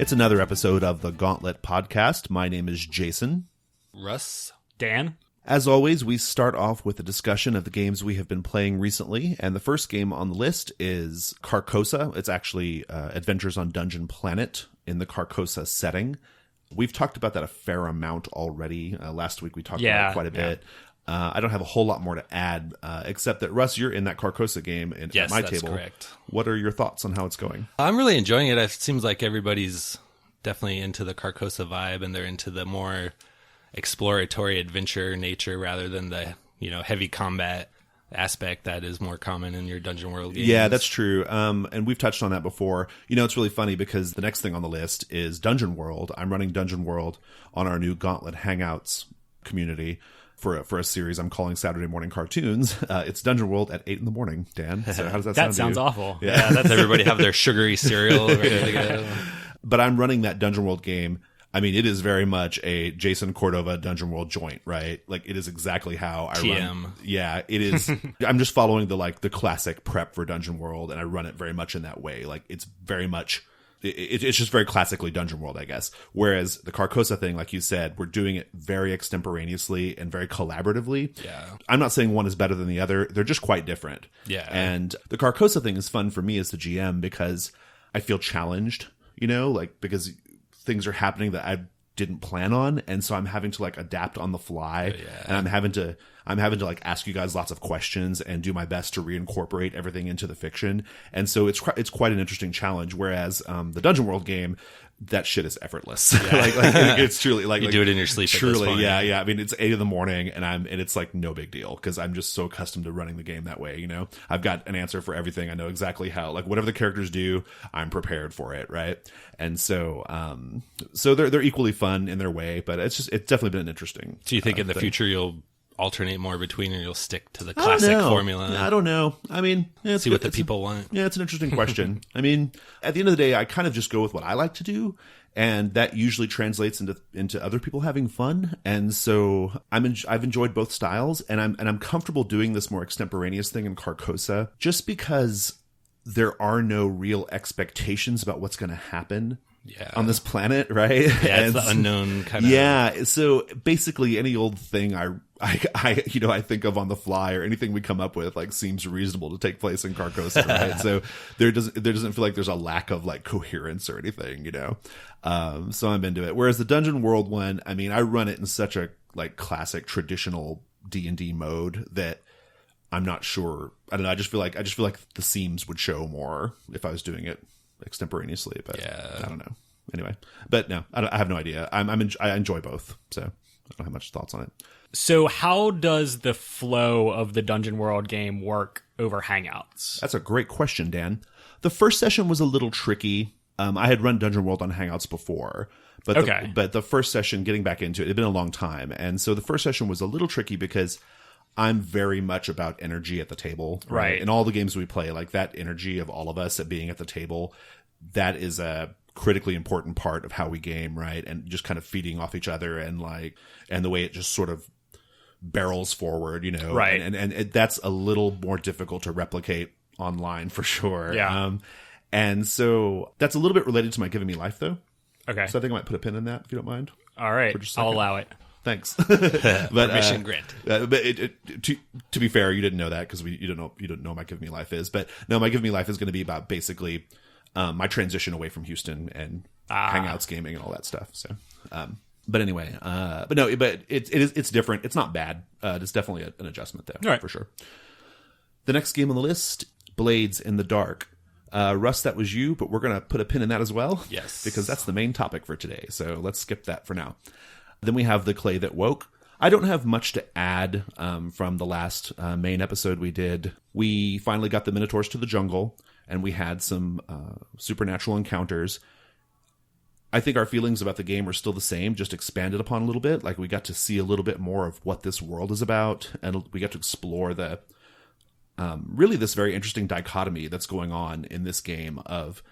It's another episode of the Gauntlet Podcast. My name is Jason. Russ. Dan. As always, we start off with a discussion of the games we have been playing recently, and the first game on the list is Carcosa. It's actually Adventures on Dungeon Planet in the Carcosa setting. We've talked about that a fair amount already. Last week we talked about it quite a bit. I don't have a whole lot more to add, except that, Russ, you're in that Carcosa game at my table. Yes, that's correct. What are your thoughts on how it's going? I'm really enjoying it. It seems like everybody's definitely into the Carcosa vibe, and they're into the more exploratory adventure nature rather than the, heavy combat aspect that is more common in your Dungeon World games. Yeah, that's true. And we've touched on that before. It's really funny because the next thing on the list is Dungeon World. I'm running Dungeon World on our new Gauntlet Hangouts community for a series I'm calling Saturday Morning Cartoons. It's Dungeon World at 8 in the morning, Dan. So how does that sound? That sounds awful. Yeah, that's everybody have their sugary cereal ready to go. But I'm running that Dungeon World game. I mean, it is very much a Jason Cordova Dungeon World joint, right? Like, it is exactly how I run. Yeah, it is. I'm just following the classic prep for Dungeon World, and I run it very much in that way. Like, it's very much, it's just very classically Dungeon World, I guess. Whereas the Carcosa thing, like you said, we're doing it very extemporaneously and very collaboratively. Yeah. I'm not saying one is better than the other. They're just quite different. Yeah. And the Carcosa thing is fun for me as the GM because I feel challenged, because things are happening that I didn't plan on, and so I'm having to adapt on the fly, and I'm having to ask you guys lots of questions and do my best to reincorporate everything into the fiction, and so it's quite an interesting challenge. Whereas the Dungeon World game, that shit is effortless. Yeah. It's truly you do it in your sleep. Truly, yeah. I mean, it's 8 a.m. and it's no big deal because I'm just so accustomed to running the game that way. I've got an answer for everything. I know exactly how, whatever the characters do, I'm prepared for it, right? And so, they're equally fun in their way, but it's definitely been interesting. Do you think in the future you'll alternate more between, or you'll stick to the classic formula? I don't know. I mean, see what the people want. Yeah, it's an interesting question. I mean, at the end of the day, I kind of just go with what I like to do, and that usually translates into other people having fun. And so I've enjoyed both styles, and I'm comfortable doing this more extemporaneous thing in Carcosa, just because there are no real expectations about what's going to happen. Yeah. On this planet, right? Yeah, it's the unknown kind of. Yeah, so basically any old thing I think of on the fly, or anything we come up with seems reasonable to take place in Carcosa, right? So there doesn't feel like there's a lack of coherence or anything, So I'm into it. Whereas the Dungeon World one, I mean, I run it in such a classic traditional D&D mode that I'm not sure. I don't know. I just feel like the seams would show more if I was doing it extemporaneously, but yeah. I don't know. Anyway, but no, I have no idea. I enjoy both, so I don't have much thoughts on it. So how does the flow of the Dungeon World game work over Hangouts? That's a great question, Dan. The first session was a little tricky. I had run Dungeon World on Hangouts before, but the first session, getting back into it, had been a long time, and so the first session was a little tricky because I'm very much about energy at the table, right? In all the games we play, that energy of all of us at being at the table, that is a critically important part of how we game, right? And just kind of feeding off each other, and the way it just sort of barrels forward, right? And that's a little more difficult to replicate online for sure. Yeah. And so that's a little bit related to my Giving Me Life, though. Okay. So I think I might put a pin in that if you don't mind. All right, I'll allow it. Thanks. Permission granted. But to be fair, you didn't know that because you don't know what my Give Me Life is. But no, my Give Me Life is going to be about basically my transition away from Houston and Hangouts gaming and all that stuff. So, but anyway, but it's different. It's not bad. It's definitely an adjustment though, right, for sure. The next game on the list, Blades in the Dark. Russ, that was you, but we're going to put a pin in that as well. Yes, because that's the main topic for today. So let's skip that for now. Then we have The Clay That Woke. I don't have much to add from the last main episode we did. We finally got the Minotaurs to the jungle, and we had some supernatural encounters. I think our feelings about the game are still the same, just expanded upon a little bit. We got to see a little bit more of what this world is about, and we got to explore the really this very interesting dichotomy that's going on in this game of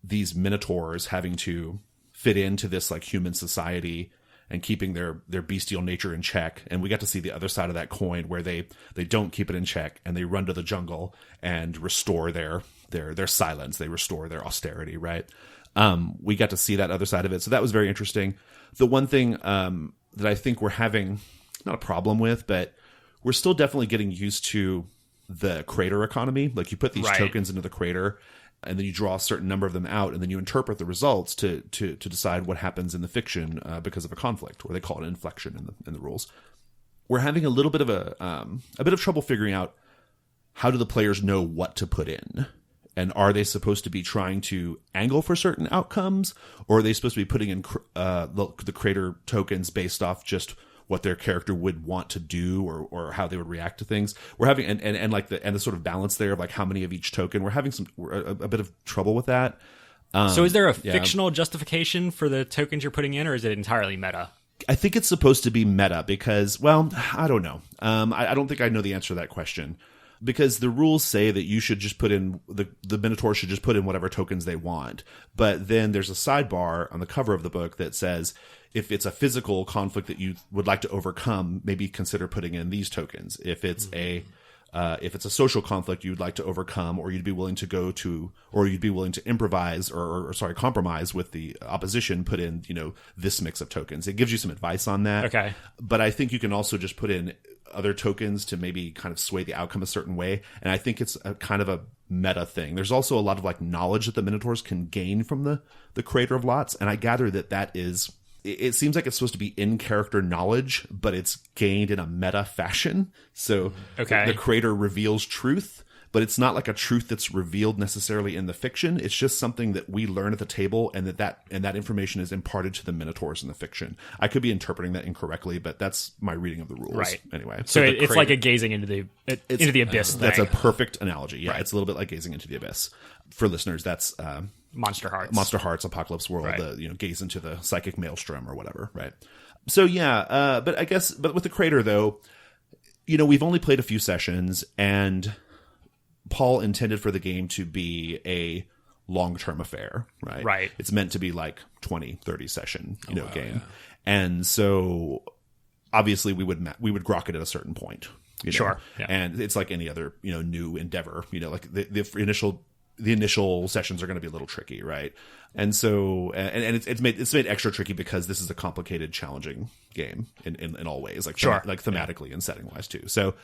these Minotaurs having to fit into this human society and keeping their bestial nature in check. And we got to see the other side of that coin where they don't keep it in check and they run to the jungle and restore their silence. They restore their austerity, right? We got to see that other side of it. So that was very interesting. The one thing that I think we're having, not a problem with, but we're still definitely getting used to the crater economy. Like you put these tokens into the crater, and then you draw a certain number of them out, and then you interpret the results to decide what happens in the fiction because of a conflict, or they call it inflection in the rules. We're having a little bit of a bit of trouble figuring out how do the players know what to put in, and are they supposed to be trying to angle for certain outcomes, or are they supposed to be putting in the crater tokens based off just what their character would want to do, or how they would react to things. We're having and like the sort of balance there of like how many of each token. We're having a bit of trouble with that. So is there a fictional justification for the tokens you're putting in, or is it entirely meta? I think it's supposed to be meta because, well, I don't know. I don't think I know the answer to that question, because the rules say that you should just put in the Minotaur should just put in whatever tokens they want. But then there's a sidebar on the cover of the book that says, if it's a physical conflict that you would like to overcome, maybe consider putting in these tokens. If it's if it's a social conflict you'd like to overcome, or you'd be willing to improvise or compromise with the opposition, put in, this mix of tokens. It gives you some advice on that. Okay. But I think you can also just put in other tokens to maybe kind of sway the outcome a certain way. And I think it's a kind of a meta thing. There's also a lot of like knowledge that the Minotaurs can gain from the Crater of Lots. And I gather that is, it seems like it's supposed to be in-character knowledge, but it's gained in a meta fashion. So the Crater reveals truth, but it's not like a truth that's revealed necessarily in the fiction. It's just something that we learn at the table, and that information is imparted to the Minotaurs in the fiction. I could be interpreting that incorrectly, but that's my reading of the rules. Right. Anyway. So it's like a gazing into the abyss thing. That's a perfect analogy. Yeah, It's a little bit like gazing into the abyss. For listeners, that's... Monster Hearts, Apocalypse World, right. Gaze into the psychic maelstrom or whatever, right? So but with the Crater though, we've only played a few sessions, and Paul intended for the game to be a long-term affair, right? Right. It's meant to be like 20, 30 session, game. Yeah. And so obviously we would grok it at a certain point. Sure. Yeah. And it's like any other, new endeavor, like the initial sessions are going to be a little tricky, right? And so, and it's made extra tricky because this is a complicated, challenging game in all ways, like thematically and setting wise too. So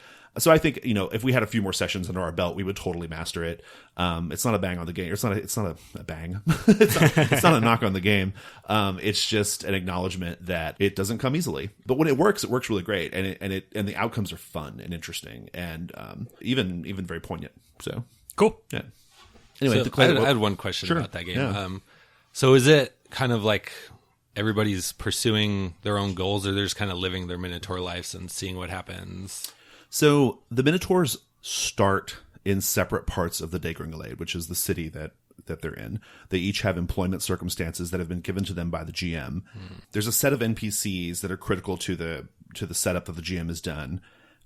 I think if we had a few more sessions under our belt, we would totally master it. It's not a bang on the game. It's not a bang. it's not a knock on the game. It's just an acknowledgement that it doesn't come easily. But when it works really great, and the outcomes are fun and interesting, and even very poignant. So cool. Yeah. Anyway, so I had one question about that game. Yeah. So is it kind of like everybody's pursuing their own goals, or they're just kind of living their Minotaur lives and seeing what happens? So the Minotaurs start in separate parts of the Degringalade, which is the city that they're in. They each have employment circumstances that have been given to them by the GM. There's a set of NPCs that are critical to the setup that the GM has done.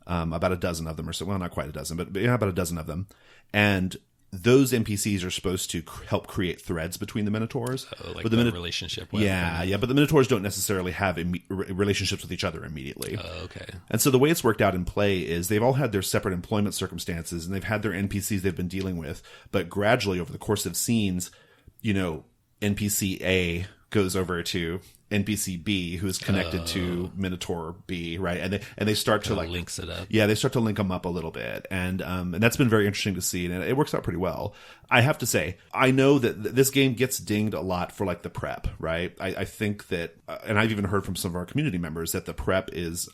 About a dozen of them or so. Well, not quite a dozen, but about a dozen of them. And those NPCs are supposed to help create threads between the Minotaurs. Like but the relationship. Yeah. But the Minotaurs don't necessarily have relationships with each other immediately. Okay. And so the way it's worked out in play is they've all had their separate employment circumstances, and they've had their NPCs they've been dealing with. But gradually, over the course of scenes, NPC A goes over to NPC B, who's connected to Minotaur B, right? And they start to like links it up. Yeah, they start to link them up a little bit, and that's been very interesting to see, and it works out pretty well. I have to say, I know that this game gets dinged a lot for like the prep, right? I think that, and I've even heard from some of our community members that the prep is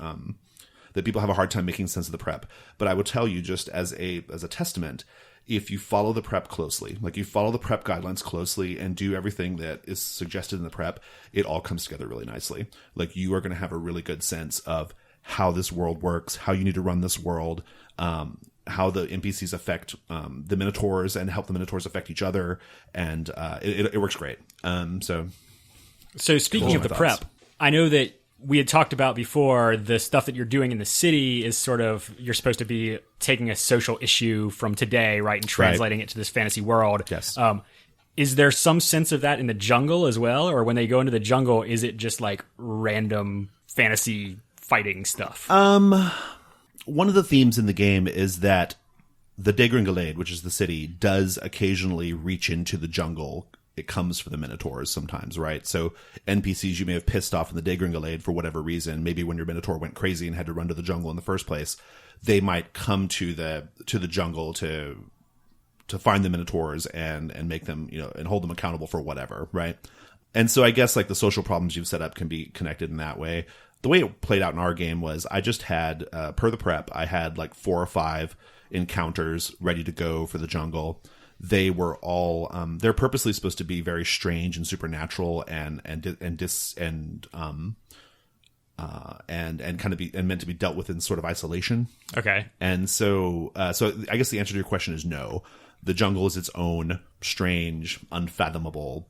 that people have a hard time making sense of the prep. But I will tell you, just as a testament, if you follow the prep closely, like you follow the prep guidelines closely and do everything that is suggested in the prep, it all comes together really nicely. Like you are going to have a really good sense of how this world works, how you need to run this world, how the NPCs affect the Minotaurs and help the Minotaurs affect each other. And it works great. So speaking of the prep, I know that we had talked about before the stuff that you're doing in the city is sort of, you're supposed to be taking a social issue from today, right, and translating it to this fantasy world. Yes. Is there some sense of that in the jungle as well? Or when they go into the jungle, is it just like random fantasy fighting stuff? One of the themes in the game is that the Degringalade, which is the city, does occasionally reach into the jungle it comes for the Minotaurs sometimes, right? So NPCs you may have pissed off in the Degringalade for whatever reason, maybe when your Minotaur went crazy and had to run to the jungle in the first place, they might come to the jungle to find the Minotaurs and make them, and hold them accountable for whatever, right? And so I guess like the social problems you've set up can be connected in that way. The way it played out in our game was I just had, per the prep, I had like 4 or 5 encounters ready to go for the jungle. They were all, they're purposely supposed to be very strange and supernatural and kind of be and meant to be dealt with in sort of isolation. Okay. And so I guess the answer to your question is no. The jungle is its own strange, unfathomable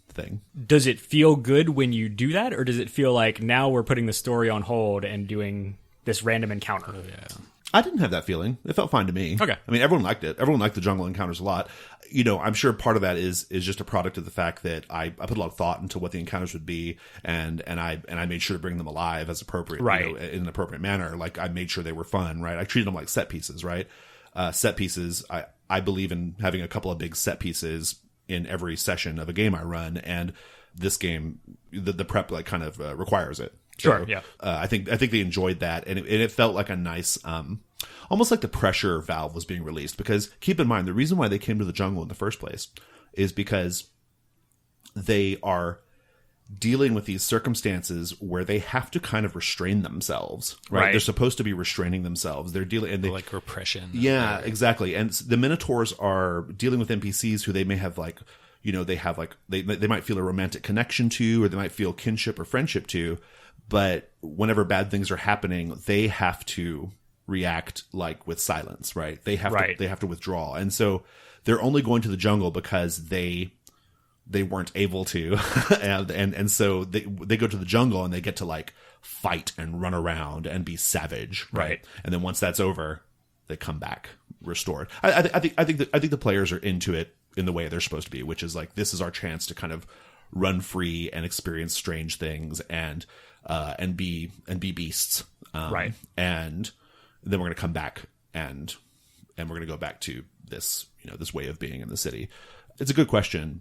thing. Does it feel good when you do that, or does it feel like now we're putting the story on hold and doing this random encounter? Oh, yeah. I didn't have that feeling. It felt fine to me. Okay. I mean, everyone liked it. Everyone liked the jungle encounters a lot. I'm sure part of that is just a product of the fact that I put a lot of thought into what the encounters would be, and I made sure to bring them alive as appropriate, right, in an appropriate manner. Like I made sure they were fun, right? I treated them like set pieces, right? Set pieces. I believe in having a couple of big set pieces in every session of a game I run, and this game, the prep like kind of requires it. Sure, so, yeah. I think they enjoyed that, and it felt like a nice, almost like the pressure valve was being released. Because keep in mind, the reason why they came to the jungle in the first place is because they are dealing with these circumstances where they have to kind of restrain themselves, right? They're supposed to be restraining themselves. They're dealing, and like repression. Yeah, exactly. And the Minotaurs are dealing with NPCs who they may have like, they might feel a romantic connection to, or they might feel kinship or friendship to. But whenever bad things are happening, they have to react like with silence, right? They have to withdraw. And so they're only going to the jungle because they weren't able to. and so they go to the jungle and they get to like fight and run around and be savage, right? And then once that's over, they come back restored. I think the players are into it in the way they're supposed to be, which is like, this is our chance to kind of run free and experience strange things and be beasts, right? And then we're going to come back and we're going to go back to this, this way of being in the city. It's a good question,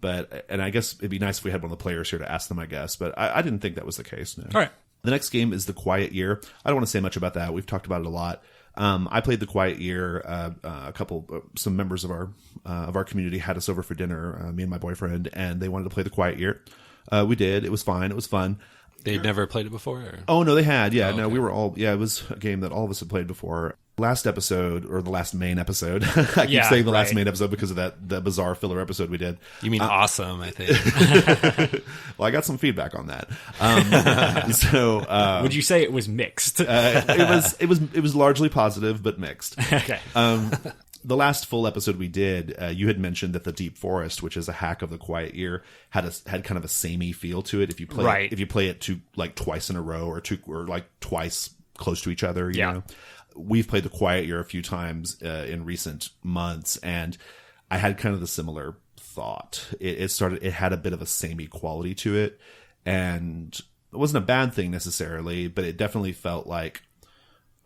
and I guess it'd be nice if we had one of the players here to ask them, I guess, but I didn't think that was the case. No. All right. The next game is The Quiet Year. I don't want to say much about that. We've talked about it a lot. I played The Quiet Year. Some members of our community had us over for dinner, me and my boyfriend, and they wanted to play The Quiet Year. We did. It was fine. It was fun. They'd never played it before? Or? Oh, no, they had. Yeah, Oh, okay. No, we were all... Yeah, it was a game that all of us had played before. Last episode, or the last main episode. I keep saying the last main episode because of the bizarre filler episode we did. You mean awesome, I think. Well, I got some feedback on that. Would you say it was mixed? It was largely positive, but mixed. Okay. The last full episode we did, you had mentioned that the Deep Forest, which is a hack of The Quiet Year, had kind of a samey feel to it. If you play it twice in a row or twice close to each other, you know. We've played The Quiet Year a few times in recent months, and I had kind of the similar thought. It had a bit of a samey quality to it, and it wasn't a bad thing necessarily, but it definitely felt like,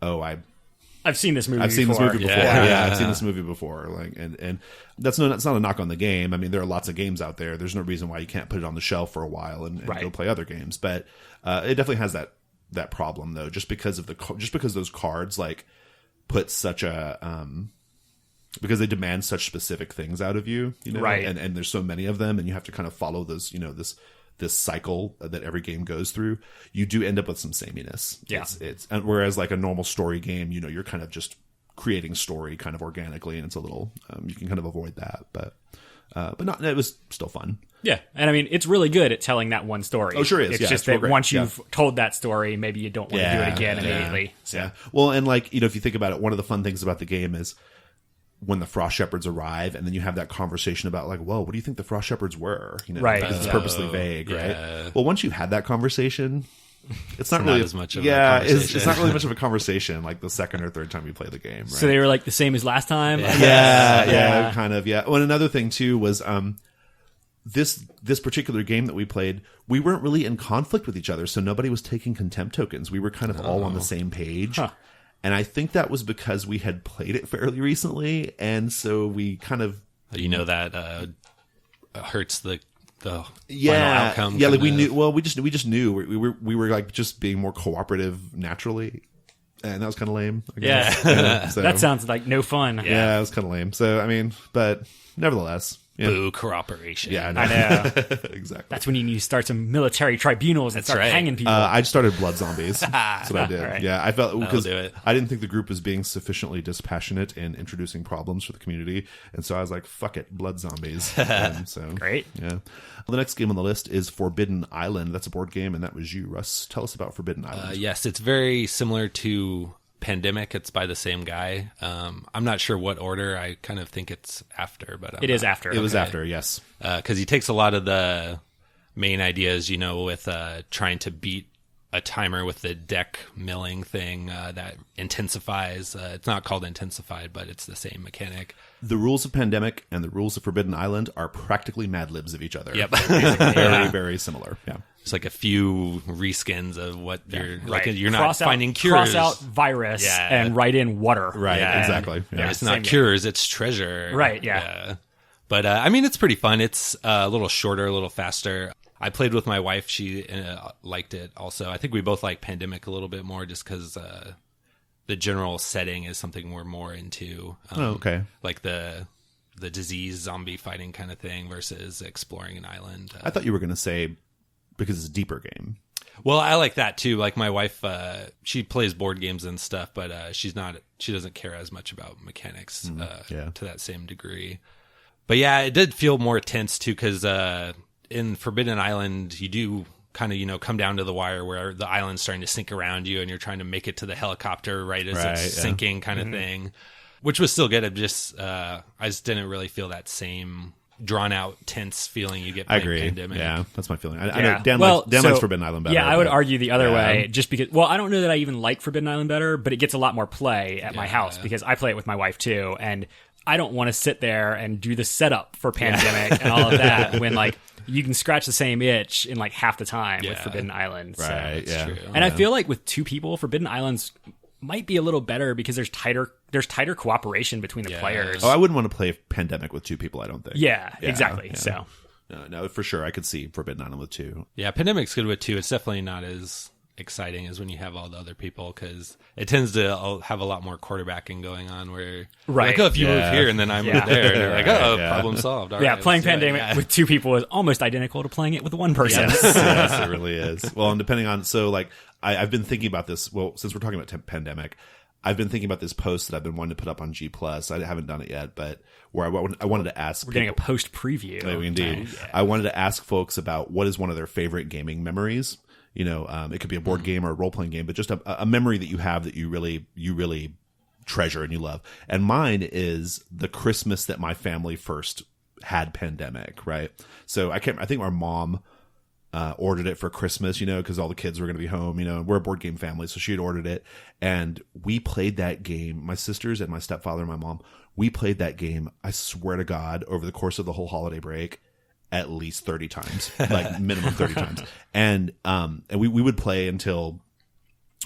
I've seen this movie before. Yeah, I've seen this movie before. Like, and that's not a knock on the game. I mean, there are lots of games out there. There's no reason why you can't put it on the shelf for a while and go play other games. But it definitely has that problem though, just because those cards like put such a because they demand such specific things out of you, right? And there's so many of them, and you have to kind of follow those, this cycle that every game goes through. You do end up with some sameness. Yeah. And whereas like a normal story game, you're kind of just creating story kind of organically, and it's a little you can kind of avoid that, but not. It was still fun. Yeah, and I mean, it's really good at telling that one story. Oh, sure is. It's just that once you've told that story, maybe you don't want to do it again immediately. So. Yeah. Well, and like, if you think about it, one of the fun things about the game is when the Frost Shepherds arrive, and then you have that conversation about like, well, what do you think the Frost Shepherds were? Right. It's purposely vague, yeah. right? Well, once you've had that conversation, it's not really as much of a conversation. It's not really much of a conversation like the second or third time you play the game, right? So they were like the same as last time? Yeah, kind of, yeah. Well, and another thing too was this particular game that we played, we weren't really in conflict with each other, so nobody was taking contempt tokens. We were kind of all on the same page. Huh. And I think that was because we had played it fairly recently, and so we kind of... that hurts the the final outcome. Yeah, like we knew. Well, we just knew we were like just being more cooperative naturally, and that was kind of lame. I guess. Yeah, so, that sounds like no fun. Yeah, it was kind of lame. So I mean, but nevertheless. Yeah. Boo cooperation. Yeah, I know. Exactly. That's when you need to start some military tribunals and start hanging people. I just started blood zombies. That's what I did. Right. Yeah, I felt because do it. I didn't think the group was being sufficiently dispassionate in introducing problems for the community, and so I was like, "Fuck it, blood zombies." So Great. Yeah. Well, the next game on the list is Forbidden Island. That's a board game, and that was you, Russ. Tell us about Forbidden Island. Yes, it's very similar to Pandemic. It's by the same guy. I'm not sure what order. I kind of think it's after, but It is after. It was after, yes. Because he takes a lot of the main ideas, with trying to beat a timer with the deck milling thing that intensifies. It's not called intensified, but it's the same mechanic. The rules of Pandemic and the rules of Forbidden Island are practically Mad Libs of each other. Yep. Very, very similar. Yeah. It's like a few reskins of what you're like. Right. You're not finding cures. Cross out virus and write in water. Right. Yeah. Exactly. Yeah. It's not cures. It's treasure. Right. Yeah. But I mean, it's pretty fun. It's a little shorter, a little faster. I played with my wife. She liked it also. I think we both like Pandemic a little bit more just because the general setting is something we're more into. Okay. Like the disease zombie fighting kind of thing versus exploring an island. I thought you were going to say because it's a deeper game. Well, I like that too. Like my wife, she plays board games and stuff, but she doesn't care as much about mechanics to that same degree. But yeah, it did feel more tense too because in Forbidden Island, you do kind of, come down to the wire where the island's starting to sink around you and you're trying to make it to the helicopter right as it's sinking kind of thing, which was still good. I just didn't really feel that same drawn out, tense feeling you get playing Pandemic. Yeah, that's my feeling. I know Dan likes Forbidden Island better. Yeah, I would argue the other way, just because. Well, I don't know that I even like Forbidden Island better, but it gets a lot more play at my house because I play it with my wife too, and I don't want to sit there and do the setup for Pandemic and all of that when like you can scratch the same itch in like half the time with Forbidden Island. Right. So. Yeah. True. And I feel like with two people, Forbidden Islands might be a little better because there's tighter cooperation between the players. Oh, I wouldn't want to play Pandemic with two people, I don't think. Yeah, exactly. Yeah. So no, for sure I could see Forbidden Island with two. Yeah, Pandemic's good with two. It's definitely not as exciting as when you have all the other people because it tends to have a lot more quarterbacking going on where like, if you move here and then I move there and they're like, problem solved. All right, playing Pandemic with two people is almost identical to playing it with one person. Yes, it really is. Well, and depending on, so like I've been thinking about this, well, since we're talking about Pandemic, I've been thinking about this post that I've been wanting to put up on G+. I haven't done it yet, but where I wanted to ask. We're getting a post preview. Oh, indeed. I wanted to ask folks about what is one of their favorite gaming memories. It could be a board game or a role-playing game, but just a memory that you have that you really treasure and you love. And mine is the Christmas that my family first had Pandemic, right? So I think our mom ordered it for Christmas, because all the kids were going to be home, we're a board game family. So she had ordered it and we played that game. My sisters and my stepfather and my mom, we played that game. I swear to God, over the course of the whole holiday break, at least 30 times, like minimum 30 times. And we would play until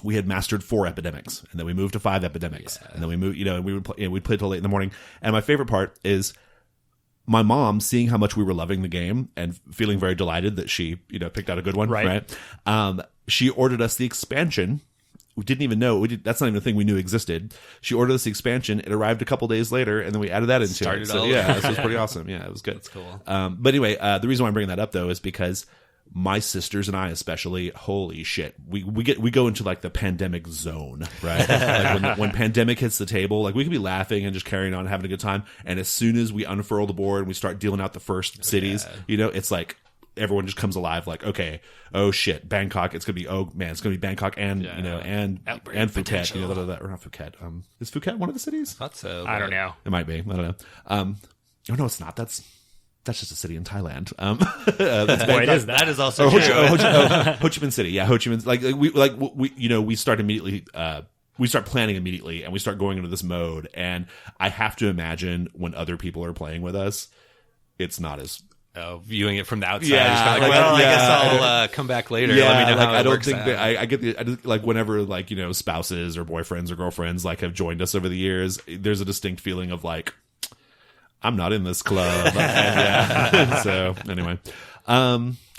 we had mastered 4 epidemics, and then we moved to 5 epidemics, and then we moved, and we would play, we'd play till late in the morning. And my favorite part is my mom seeing how much we were loving the game and feeling very delighted that she, picked out a good one. Right. She ordered us the expansion. We didn't even know. That's not even a thing we knew existed. She ordered us the expansion. It arrived a couple days later, and then we added that into it. So this was pretty awesome. Yeah, it was good. That's cool. But anyway, the reason why I'm bringing that up though is because my sisters and I, especially, holy shit, we go into like the Pandemic zone, right? Like when Pandemic hits the table, like we could be laughing and just carrying on, having a good time, and as soon as we unfurl the board and we start dealing out the first cities, it's like everyone just comes alive. Like, okay, oh shit, Bangkok. It's gonna be Bangkok and and Phuket. Or not Phuket. Is Phuket one of the cities? Thought so. I don't know. It might be. I don't know. Oh no, it's not. That's just a city in Thailand. That is also true. Ho Chi Minh City. Yeah, Ho Chi Minh. We start immediately. We start planning immediately, and we start going into this mode. And I have to imagine when other people are playing with us, it's not as. Viewing it from the outside, Yeah, I guess I'll come back later. Yeah, let me know how I it don't works think out. that I get the whenever spouses or boyfriends or girlfriends have joined us over the years, there's a distinct feeling of like, I'm not in this club. So anyway,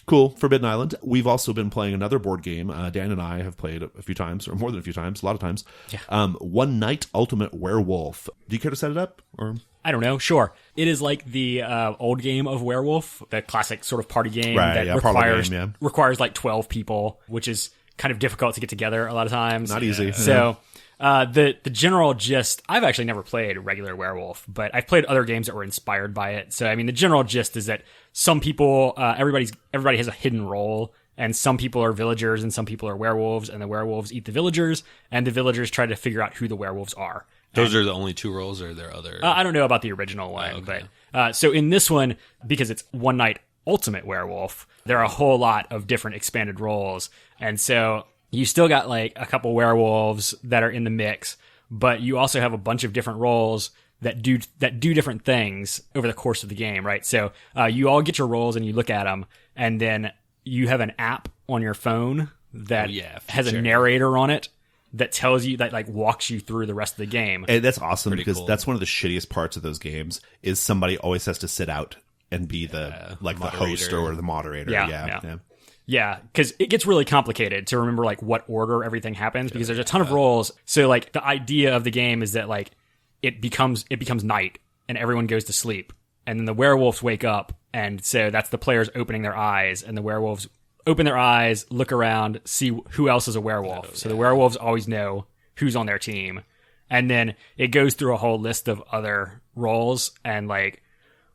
Cool. Forbidden Island. We've also been playing another board game. Dan and I have played a few times, or more than a few times, a lot of times. Yeah. One Night Ultimate Werewolf. Do you care to set it up? Or I don't know. Sure. It is like the old game of Werewolf, the classic sort of party game that requires like 12 people, which is kind of difficult to get together a lot of times. Not easy. So the general gist, I've actually never played regular Werewolf, but I've played other games that were inspired by it. So, I mean, the general gist is that some people, everybody has a hidden role, and some people are villagers and some people are werewolves, and the werewolves eat the villagers, and the villagers try to figure out who the werewolves are. Those are the only two roles, or are there other? I don't know about the original one, but so in this one, because it's One Night Ultimate Werewolf, there are a whole lot of different expanded roles, and so you still got like a couple werewolves that are in the mix, but you also have a bunch of different roles that do different things over the course of the game, right? So you all get your roles and you look at them, and then you have an app on your phone that has a narrator on it that tells you, that like walks you through the rest of the game. And that's awesome because that's one of the shittiest parts of those games is somebody always has to sit out and be the host or the moderator. Yeah, because it gets really complicated to remember like what order everything happens because there's a ton of roles. So like the idea of the game is that like it becomes night and everyone goes to sleep, and then the werewolves wake up, and so that's the players opening their eyes, and the werewolves open their eyes, look around, see who else is a werewolf. So the werewolves always know who's on their team, and then it goes through a whole list of other roles, and like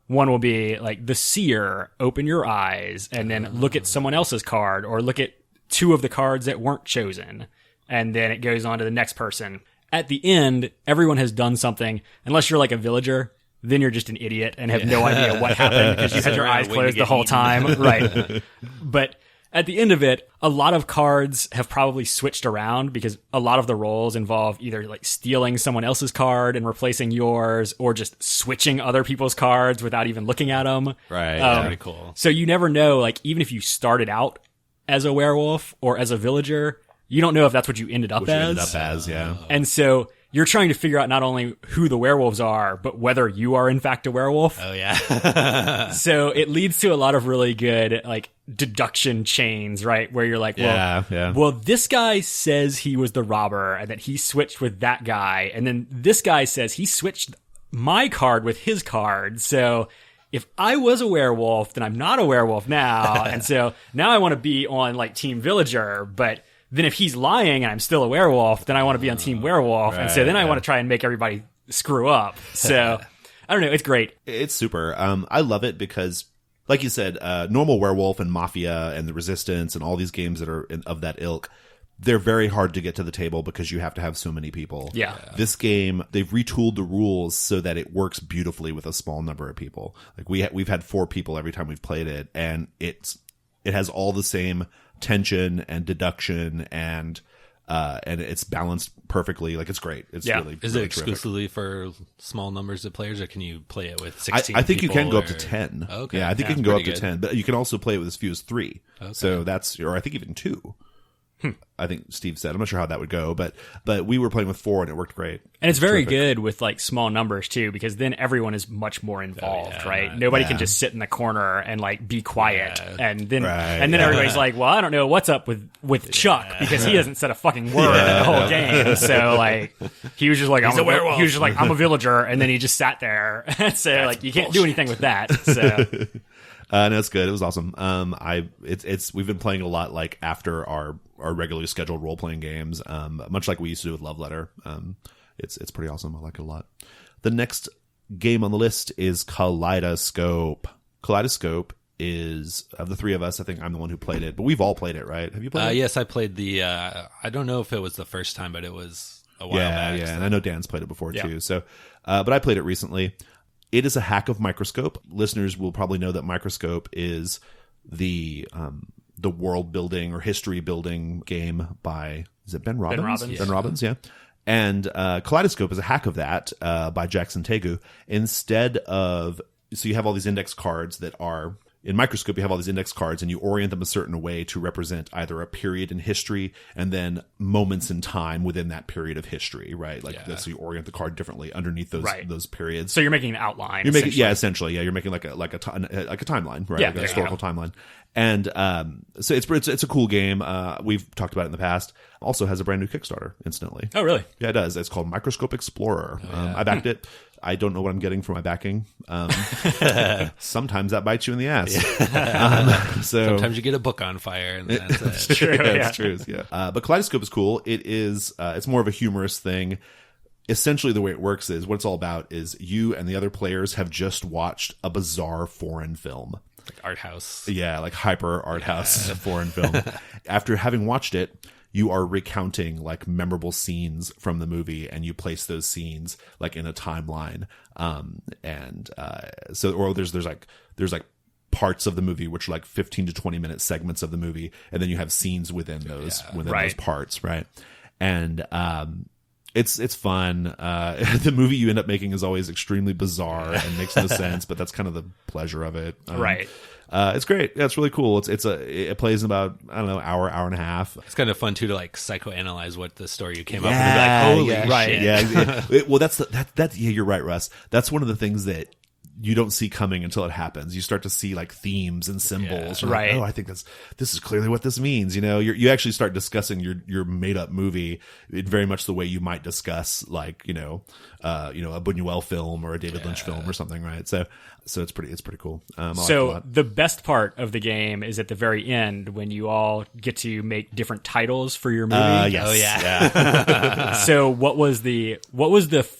one will be like the seer, open your eyes, and then look at someone else's card, or look at two of the cards that weren't chosen, and then it goes on to the next person. At the end, everyone has done something, unless you're like a villager, then you're just an idiot and have no idea what happened because you had your eyes closed the whole time. Right. But at the end of it, a lot of cards have probably switched around because a lot of the roles involve either like stealing someone else's card and replacing yours, or just switching other people's cards without even looking at them. Right. Pretty cool. So you never know, like even if you started out as a werewolf or as a villager, you don't know if that's what you ended up as. And so you're trying to figure out not only who the werewolves are, but whether you are in fact a werewolf. Oh yeah. So it leads to a lot of really good like deduction chains, right? Where you're like, well, this guy says he was the robber and that he switched with that guy, and then this guy says he switched my card with his card. So if I was a werewolf, then I'm not a werewolf now. And so now I want to be on like Team Villager, but then if he's lying and I'm still a werewolf, then I want to be on Team Werewolf. And so then I want to try and make everybody screw up. So I don't know. It's great. It's super. I love it because, like you said, normal Werewolf and Mafia and the Resistance and all these games that are of that ilk, they're very hard to get to the table because you have to have so many people. Yeah. This game, they've retooled the rules so that it works beautifully with a small number of people. Like we've had 4 people every time we've played it, and it has all the same tension and deduction, and it's balanced perfectly. Like it's great. It's really, is really it exclusively for small numbers of players, or can you play it with 16 I think you can go up to or 10. Okay. Yeah, I think you can go up to 10, but you can also play it with as few as 3. Okay. So that's, or I think even 2. I think Steve said. I'm not sure how that would go, but we were playing with 4 and it worked great. And it's very good with like small numbers too, because then everyone is much more involved, right? Nobody can just sit in the corner and like be quiet, and then everybody's like, well, I don't know what's up with Chuck because he hasn't said a fucking word in the whole game. So like he was just like, I'm a werewolf. He was just like, I'm a villager, and then he just sat there. So like you can't do anything with that. So. No, it's good. It was awesome. We've been playing a lot like after our regularly scheduled role playing games, much like we used to do with Love Letter. It's pretty awesome. I like it a lot. The next game on the list is Kaleidoscope. Kaleidoscope is, of the 3 of us, I think I'm the one who played it, but we've all played it, right? Have you played it? Yes, I played the. I don't know if it was the first time, but it was a while back. Yeah, and I know Dan's played it before too. So, but I played it recently. It is a hack of Microscope. Listeners will probably know that Microscope is the world building or history building game by, is it Ben Robbins? Ben Robbins, yeah. And Kaleidoscope is a hack of that by Jackson Tegu. Instead of, so you have all these index cards that are, in Microscope, you have all these index cards and you orient them a certain way to represent either a period in history and then moments in time within that period of history, right? Like so you orient the card differently underneath those periods. So you're making an outline. You're making essentially. You're making like a timeline, right? Yeah, like a historical timeline. And so it's a cool game. We've talked about it in the past. Also has a brand new Kickstarter, incidentally. Oh, really? Yeah, it does. It's called Microscope Explorer. I backed it. I don't know what I'm getting for my backing. Sometimes that bites you in the ass. So sometimes you get a book on fire, and that's it. True, It's true. Yeah. But Kaleidoscope is cool. It's more of a humorous thing. Essentially, the way it works is what it's all about is you and the other players have just watched a bizarre foreign film. Like art house. Yeah, like hyper art house foreign film. After having watched it, you are recounting like memorable scenes from the movie, and you place those scenes like in a timeline. So there's like parts of the movie which are like 15 to 20 minute segments of the movie, and then you have scenes within those those parts, right? And it's fun. The movie you end up making is always extremely bizarre and makes no sense, but that's kind of the pleasure of it. Right. It's great. Yeah, it's really cool. It plays in about, I don't know, hour and a half. It's kind of fun too to like psychoanalyze what the story you came up with and be like, holy shit. Yeah. Well, that's you're right, Russ. That's one of the things that you don't see coming until it happens. You start to see like themes and symbols. Yeah, right. Like, I think this is clearly what this means. You actually start discussing your made up movie in very much the way you might discuss like, a Buñuel film or a David Lynch film or something. Right. So it's pretty cool. So the best part of the game is at the very end when you all get to make different titles for your movie. Yes. Oh yeah. So what was the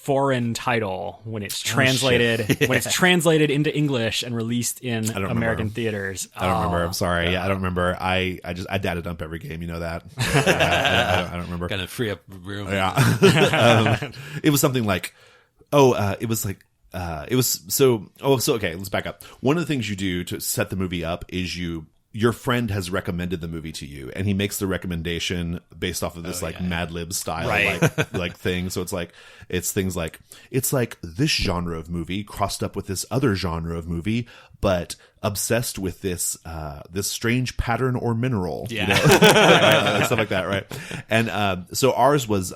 foreign title when it's translated translated into English and released in American theaters? I don't remember. I'm sorry. Yeah, I don't remember. I data dump every game. You know that. I don't remember. Gonna free up room. Yeah. It was something like, okay, let's back up. One of the things you do to set the movie up is your friend has recommended the movie to you, and he makes the recommendation based off of this Mad Lib style like thing. So it's things like this genre of movie crossed up with this other genre of movie, but obsessed with this strange pattern or mineral. Yeah. Right? Stuff like that, right? And so ours was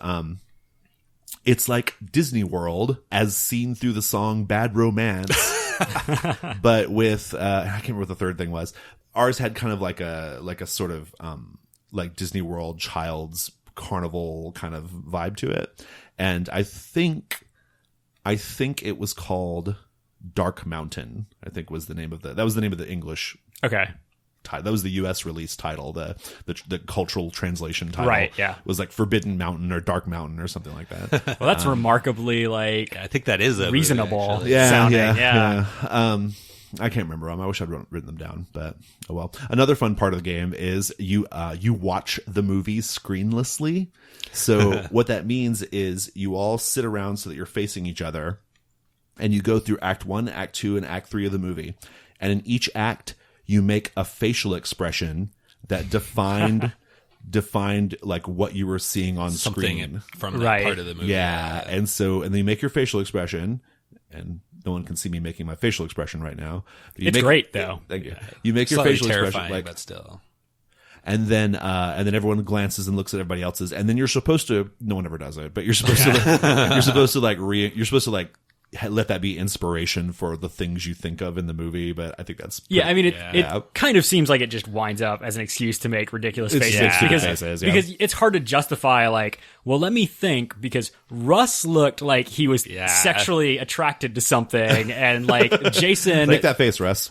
it's like Disney World as seen through the song Bad Romance, but with I can't remember what the third thing was. Ours had kind of like a sort of like Disney World Child's Carnival kind of vibe to it, and I think it was called Dark Mountain. I think was the name of that was the name of the English. Okay. That was the U.S. release title. The cultural translation title, right? Yeah, was like Forbidden Mountain or Dark Mountain or something like that. Well, that's remarkably like I think that is a reasonable movie, sounding. Yeah. I can't remember them. I wish I'd written them down, but oh well. Another fun part of the game is you watch the movie screenlessly. So what that means is you all sit around so that you're facing each other, and you go through Act 1, Act 2, and Act 3 of the movie, and in each act you make a facial expression that defined like what you were seeing on screen from that part of the movie. Yeah, and then you make your facial expression, and no one can see me making my facial expression right now. It's great though. Thank you. You make your facial expression, but still. And then everyone glances and looks at everybody else's, and then you're supposed to. No one ever does it, but you're supposed to let that be inspiration for the things you think of in the movie. But I think that's it kind of seems like it just winds up as an excuse to make ridiculous faces because it's hard to justify like, well, let me think, because Russ looked like he was sexually attracted to something, and like Jason make that face, Russ.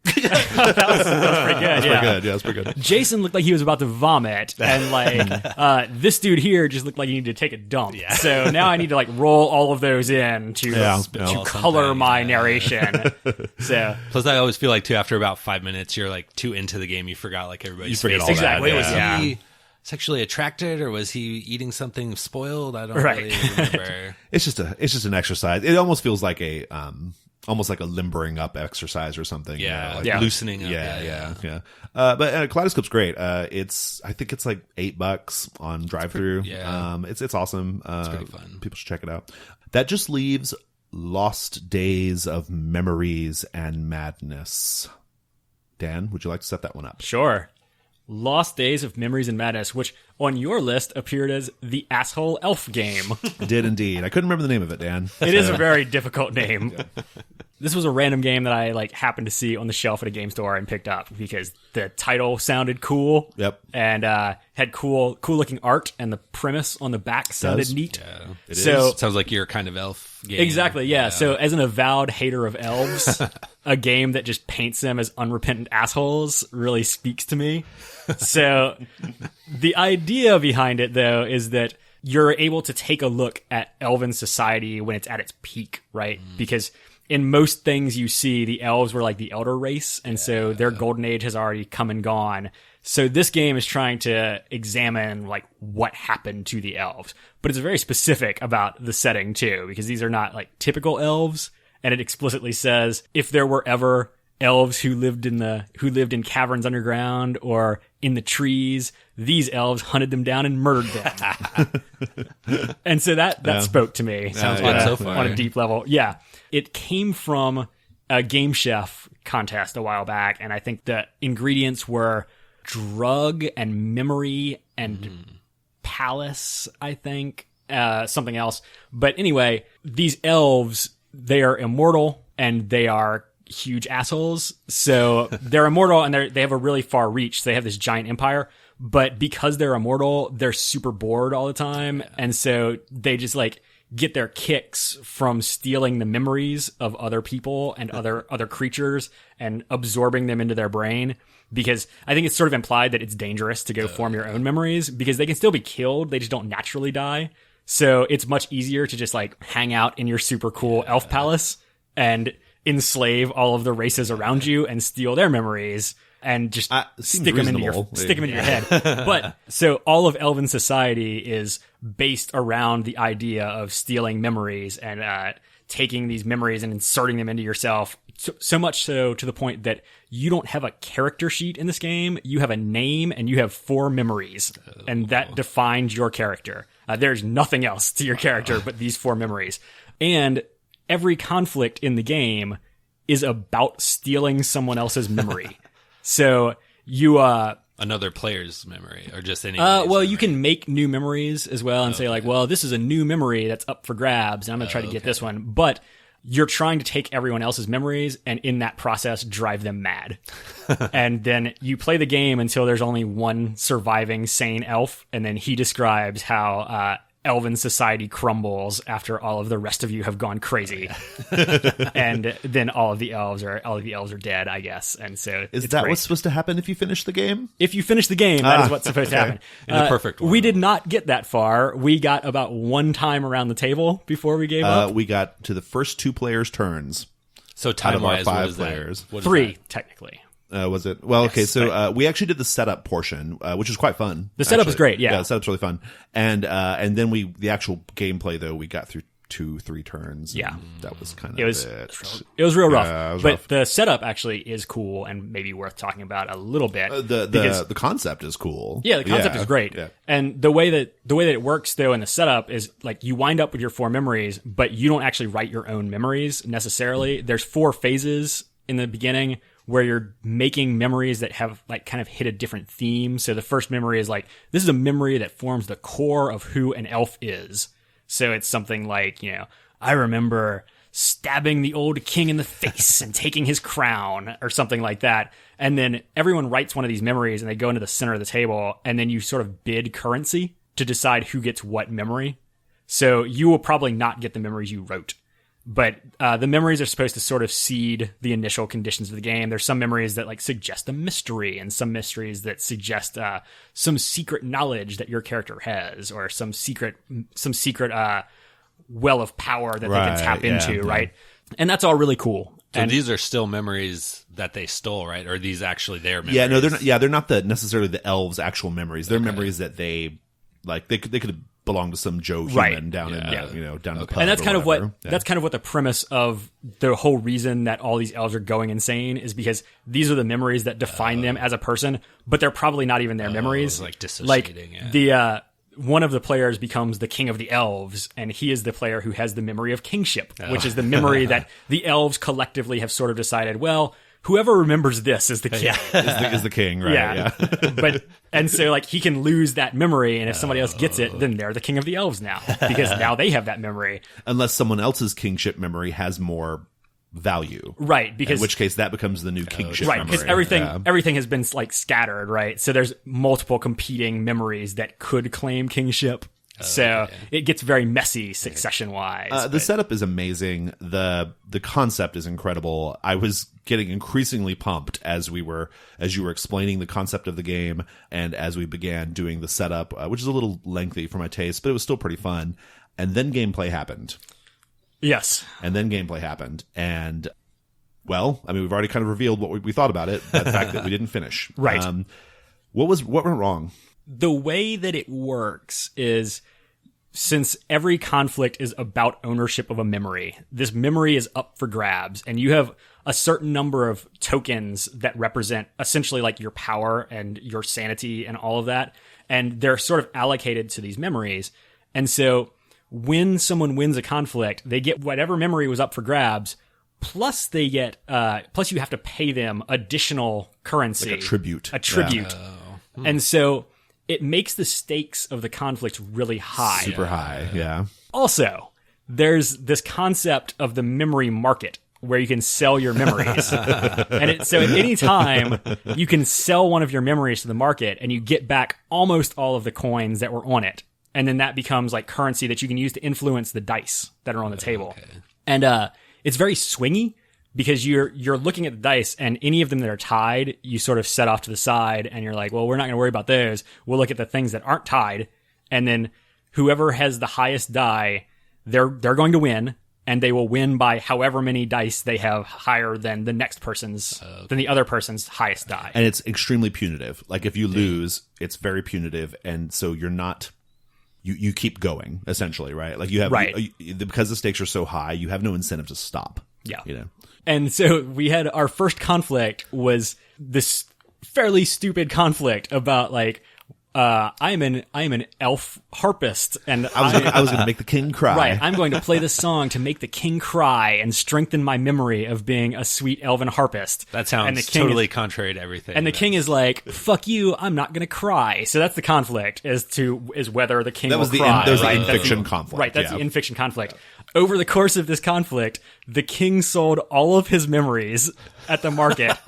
that was pretty good. That's pretty good. Jason looked like he was about to vomit, and like this dude here just looked like he needed to take a dump. Yeah. So now I need to like roll all of those in to color my narration. So plus, I always feel like too, after about 5 minutes, you're like too into the game, you forgot like everybody's face. All exactly. Wait, was he sexually attracted, or was he eating something spoiled? I don't really remember. It's just an exercise. It almost feels like almost like a limbering up exercise or something. Yeah, loosening up. Yeah. But Kaleidoscope's great. I think it's like $8 on drive-thru. It's awesome. It's pretty fun. People should check it out. That just leaves Lost Days of Memories and Madness. Dan, would you like to set that one up? Sure. Lost Days of Memories and Madness, which on your list appeared as the Asshole Elf game. It did indeed. I couldn't remember the name of it, Dan. It is a very difficult name. This was a random game that I happened to see on the shelf at a game store and picked up because the title sounded cool. Yep. And had cool looking art, and the premise on the back sounded neat. Yeah, it is. Sounds like your kind of elf game. Exactly, yeah. So as an avowed hater of elves, a game that just paints them as unrepentant assholes really speaks to me. So the idea behind it, though, is that you're able to take a look at elven society when it's at its peak, right? Because in most things you see, the elves were like the elder race, and so their golden age has already come and gone. So this game is trying to examine like what happened to the elves, but it's very specific about the setting too, because these are not like typical elves, and it explicitly says if there were ever elves who lived in caverns underground or in the trees, these elves hunted them down and murdered them. And so that spoke to me. Sounds good so far. On a deep level. Yeah. It came from a Game Chef contest a while back, and I think the ingredients were drug and memory and palace, I think, something else. But anyway, these elves, they are immortal and they are huge assholes. So they're immortal and they have a really far reach. So they have this giant empire, but because they're immortal, they're super bored all the time. And so they just like get their kicks from stealing the memories of other people and other creatures and absorbing them into their brain. Because I think it's sort of implied that it's dangerous to go form your own memories because they can still be killed. They just don't naturally die. So it's much easier to just like hang out in your super cool elf palace and enslave all of the races around you and steal their memories and just stick them into your head. But so all of elven society is based around the idea of stealing memories and taking these memories and inserting them into yourself. So much so to the point that you don't have a character sheet in this game. You have a name and you have 4 memories, and that defines your character. There's nothing else to your character but these 4 memories. And every conflict in the game is about stealing someone else's memory. So you another player's memory or just any you can make new memories as well and say like, well, this is a new memory that's up for grabs and I'm going to try to get this one. But you're trying to take everyone else's memories and in that process drive them mad. And then you play the game until there's only one surviving sane elf, and then he describes how elven society crumbles after all of the rest of you have gone crazy. And then all of the elves are dead, I guess. And so is that what's supposed to happen if you finish the game? If you finish the game, that is what's supposed to happen. In the perfect world. We did not get that far. We got about one time around the table before we gave up. We got to the first 2 players' turns. So time-wise, 5 players. 3, technically. Was it? Well, okay, so we actually did the setup portion, which was quite fun. The setup is great, yeah. The setup's really fun. And then the actual gameplay, though, we got through 2-3 turns. Yeah. That was kind of it was real rough. It was but rough. The setup actually is cool and maybe worth talking about a little bit. The concept is cool. Yeah, the concept is great. Yeah. And the way that it works though in the setup is like you wind up with your 4 memories, but you don't actually write your own memories necessarily. There's 4 phases in the beginning where you're making memories that have like kind of hit a different theme. So the first memory is like, this is a memory that forms the core of who an elf is. So it's something like, I remember stabbing the old king in the face and taking his crown or something like that. And then everyone writes one of these memories and they go into the center of the table, and then you sort of bid currency to decide who gets what memory. So you will probably not get the memories you wrote. But the memories are supposed to sort of seed the initial conditions of the game. There's some memories that like suggest a mystery, and some mysteries that suggest some secret knowledge that your character has, or some secret well of power that they can tap into, right? And that's all really cool. So these are still memories that they stole, right? Or are these actually their memories? Yeah, no, they're not. Yeah, they're not necessarily the elves' actual memories. They're memories that they like. They could have belong to some Joe human down in down in the pub. And that's kind of what the premise of the whole reason that all these elves are going insane is because these are the memories that define them as a person, but they're probably not even their memories. Like dissociating. Like one of the players becomes the king of the elves, and he is the player who has the memory of kingship, which is the memory that the elves collectively have sort of decided, well, whoever remembers this is the king. is the king, right? Yeah. And so like he can lose that memory, and if somebody else gets it, then they're the king of the elves now, because now they have that memory. Unless someone else's kingship memory has more value, right? Because in which case that becomes the new kingship, right? memory. Because everything has been like scattered, right? So there's multiple competing memories that could claim kingship. So it gets very messy succession wise. The setup is amazing. The concept is incredible. I was getting increasingly pumped as you were explaining the concept of the game, and as we began doing the setup, which is a little lengthy for my taste, but it was still pretty fun. And then gameplay happened. Yes. And well, I mean, we've already kind of revealed what we thought about it, the fact that we didn't finish. Right. What went wrong? The way that it works is, since every conflict is about ownership of a memory, this memory is up for grabs, and you have a certain number of tokens that represent essentially like your power and your sanity and all of that, and they're sort of allocated to these memories. And so when someone wins a conflict, they get whatever memory was up for grabs, plus they get plus you have to pay them additional currency, like a tribute. And so it makes the stakes of the conflict really high. Super high, yeah. Also, there's this concept of the memory market where you can sell your memories. So at any time, you can sell one of your memories to the market and you get back almost all of the coins that were on it. And then that becomes like currency that you can use to influence the dice that are on the table. Okay. And it's very swingy, because you're looking at the dice, and any of them that are tied, you sort of set off to the side, and you're like, well, we're not going to worry about those. We'll look at the things that aren't tied, and then whoever has the highest die, they're going to win, and they will win by however many dice they have higher than the next person's, than the other person's highest die. And it's extremely punitive. Like if you lose, it's very punitive, and so you're not. You keep going, essentially, right? Like you have, because the stakes are so high, you have no incentive to stop. Yeah. You know? And so we had our first conflict was this fairly stupid conflict about like, I'm an elf harpist, and I was going to make the king cry. Right. I'm going to play this song to make the king cry and strengthen my memory of being a sweet elven harpist. That sounds totally contrary to everything. And the king is like, fuck you, I'm not going to cry. So that's the conflict, is whether the king will cry. That was the in-fiction conflict. Right, that's the in-fiction conflict. Over the course of this conflict, the king sold all of his memories at the market.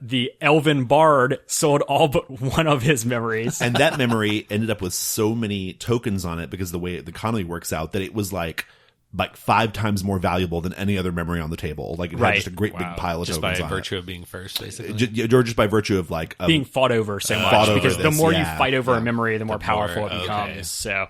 The elven bard sold all but one of his memories. And that memory ended up with so many tokens on it, because the way the economy works out, that it was like 5 times more valuable than any other memory on the table. Like it had just a great big pile of tokens on it. Just by virtue of being first, basically? Just by virtue of like... being fought over so much. Because the more you fight over a memory, the more powerful it becomes. Okay. So,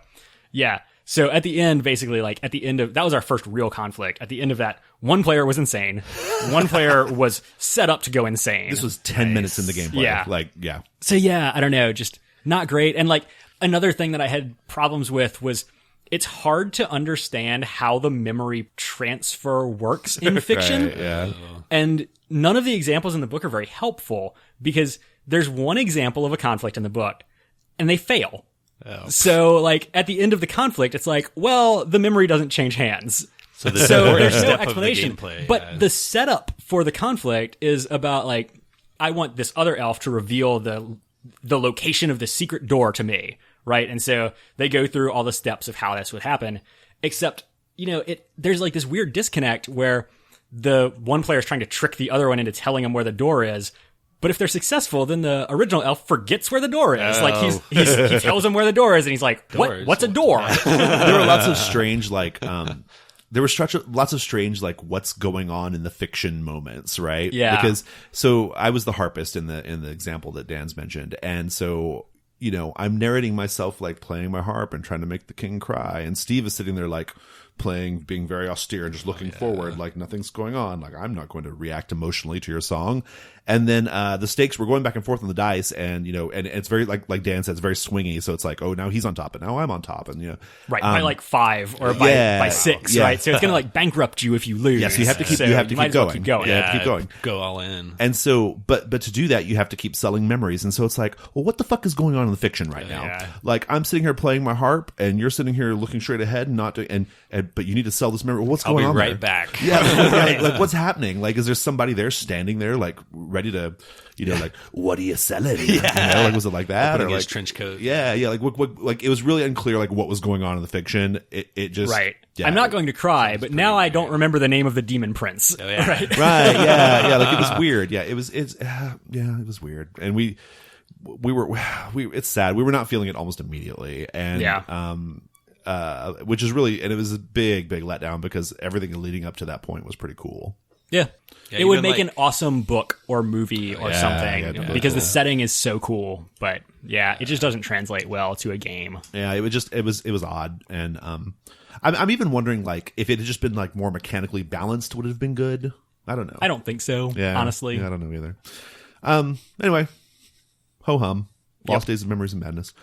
yeah. So at the end, basically, like at the end of that was our first real conflict. At the end of that, one player was insane. One player was set up to go insane. This was 10 minutes in the gameplay. Yeah. So yeah, I don't know, just not great. And like another thing that I had problems with was it's hard to understand how the memory transfer works in fiction. Right, yeah. And none of the examples in the book are very helpful, because there's one example of a conflict in the book and they fail. Oh. So, like, at the end of the conflict, it's like, well, the memory doesn't change hands. So there's no explanation. But the setup for the conflict is about, like, I want this other elf to reveal the location of the secret door to me, right? And so they go through all the steps of how this would happen, except, you know, there's, like, this weird disconnect where the one player is trying to trick the other one into telling him where the door is. But if they're successful, then the original elf forgets where the door is. Like he tells him where the door is, and he's like, "What's a door?" There were lots of strange, like, lots of strange, like, what's going on in the fiction moments, right? Yeah. Because so I was the harpist in the example that Dan's mentioned, and so, you know, I'm narrating myself, like, playing my harp and trying to make the king cry, and Steve is sitting there, like, playing, being very austere and just looking forward, like nothing's going on, like I'm not going to react emotionally to your song. And then the stakes were going back and forth on the dice, and you know, and it's very like Dan said, it's very swingy. So it's like, oh, now he's on top, and now I'm on top, and you know, right, by like 5 or by 6, right? So it's gonna like bankrupt you if you lose. Yes, you have to keep. So you have to keep going. Keep going. Yeah, keep going. Go all in. And so, but to do that, you have to keep selling memories. And so it's like, well, what the fuck is going on in the fiction right now? Like I'm sitting here playing my harp, and you're sitting here looking straight ahead, and not doing, and but you need to sell this memory. What's I'll going be on right there? back. Yeah, like what's happening? Like, is there somebody there standing there, like ready to, like, what are you selling? Yeah. Like, was it like that, Opening or his like trench coat? Yeah, like what, like it was really unclear, like what was going on in the fiction. It just Right. Yeah, I'm not going to cry, but now I don't remember the name of the demon prince. Oh, yeah. Right. right. Yeah, like it was weird. Yeah, it was weird, and we were it's sad. We were not feeling it almost immediately, and which is really, and it was a big letdown because everything leading up to that point was pretty cool. Yeah. Yeah, It would even, make like- an awesome book or movie or something totally. because the setting is so cool, but yeah, it just doesn't translate well to a game. Yeah, it was odd, and I'm even wondering, like, if it had just been like more mechanically balanced, would it have been good? I don't know. I don't think so, Yeah, honestly. yeah, I don't know either. Anyway, ho hum, Lost Days of Memories and Madness.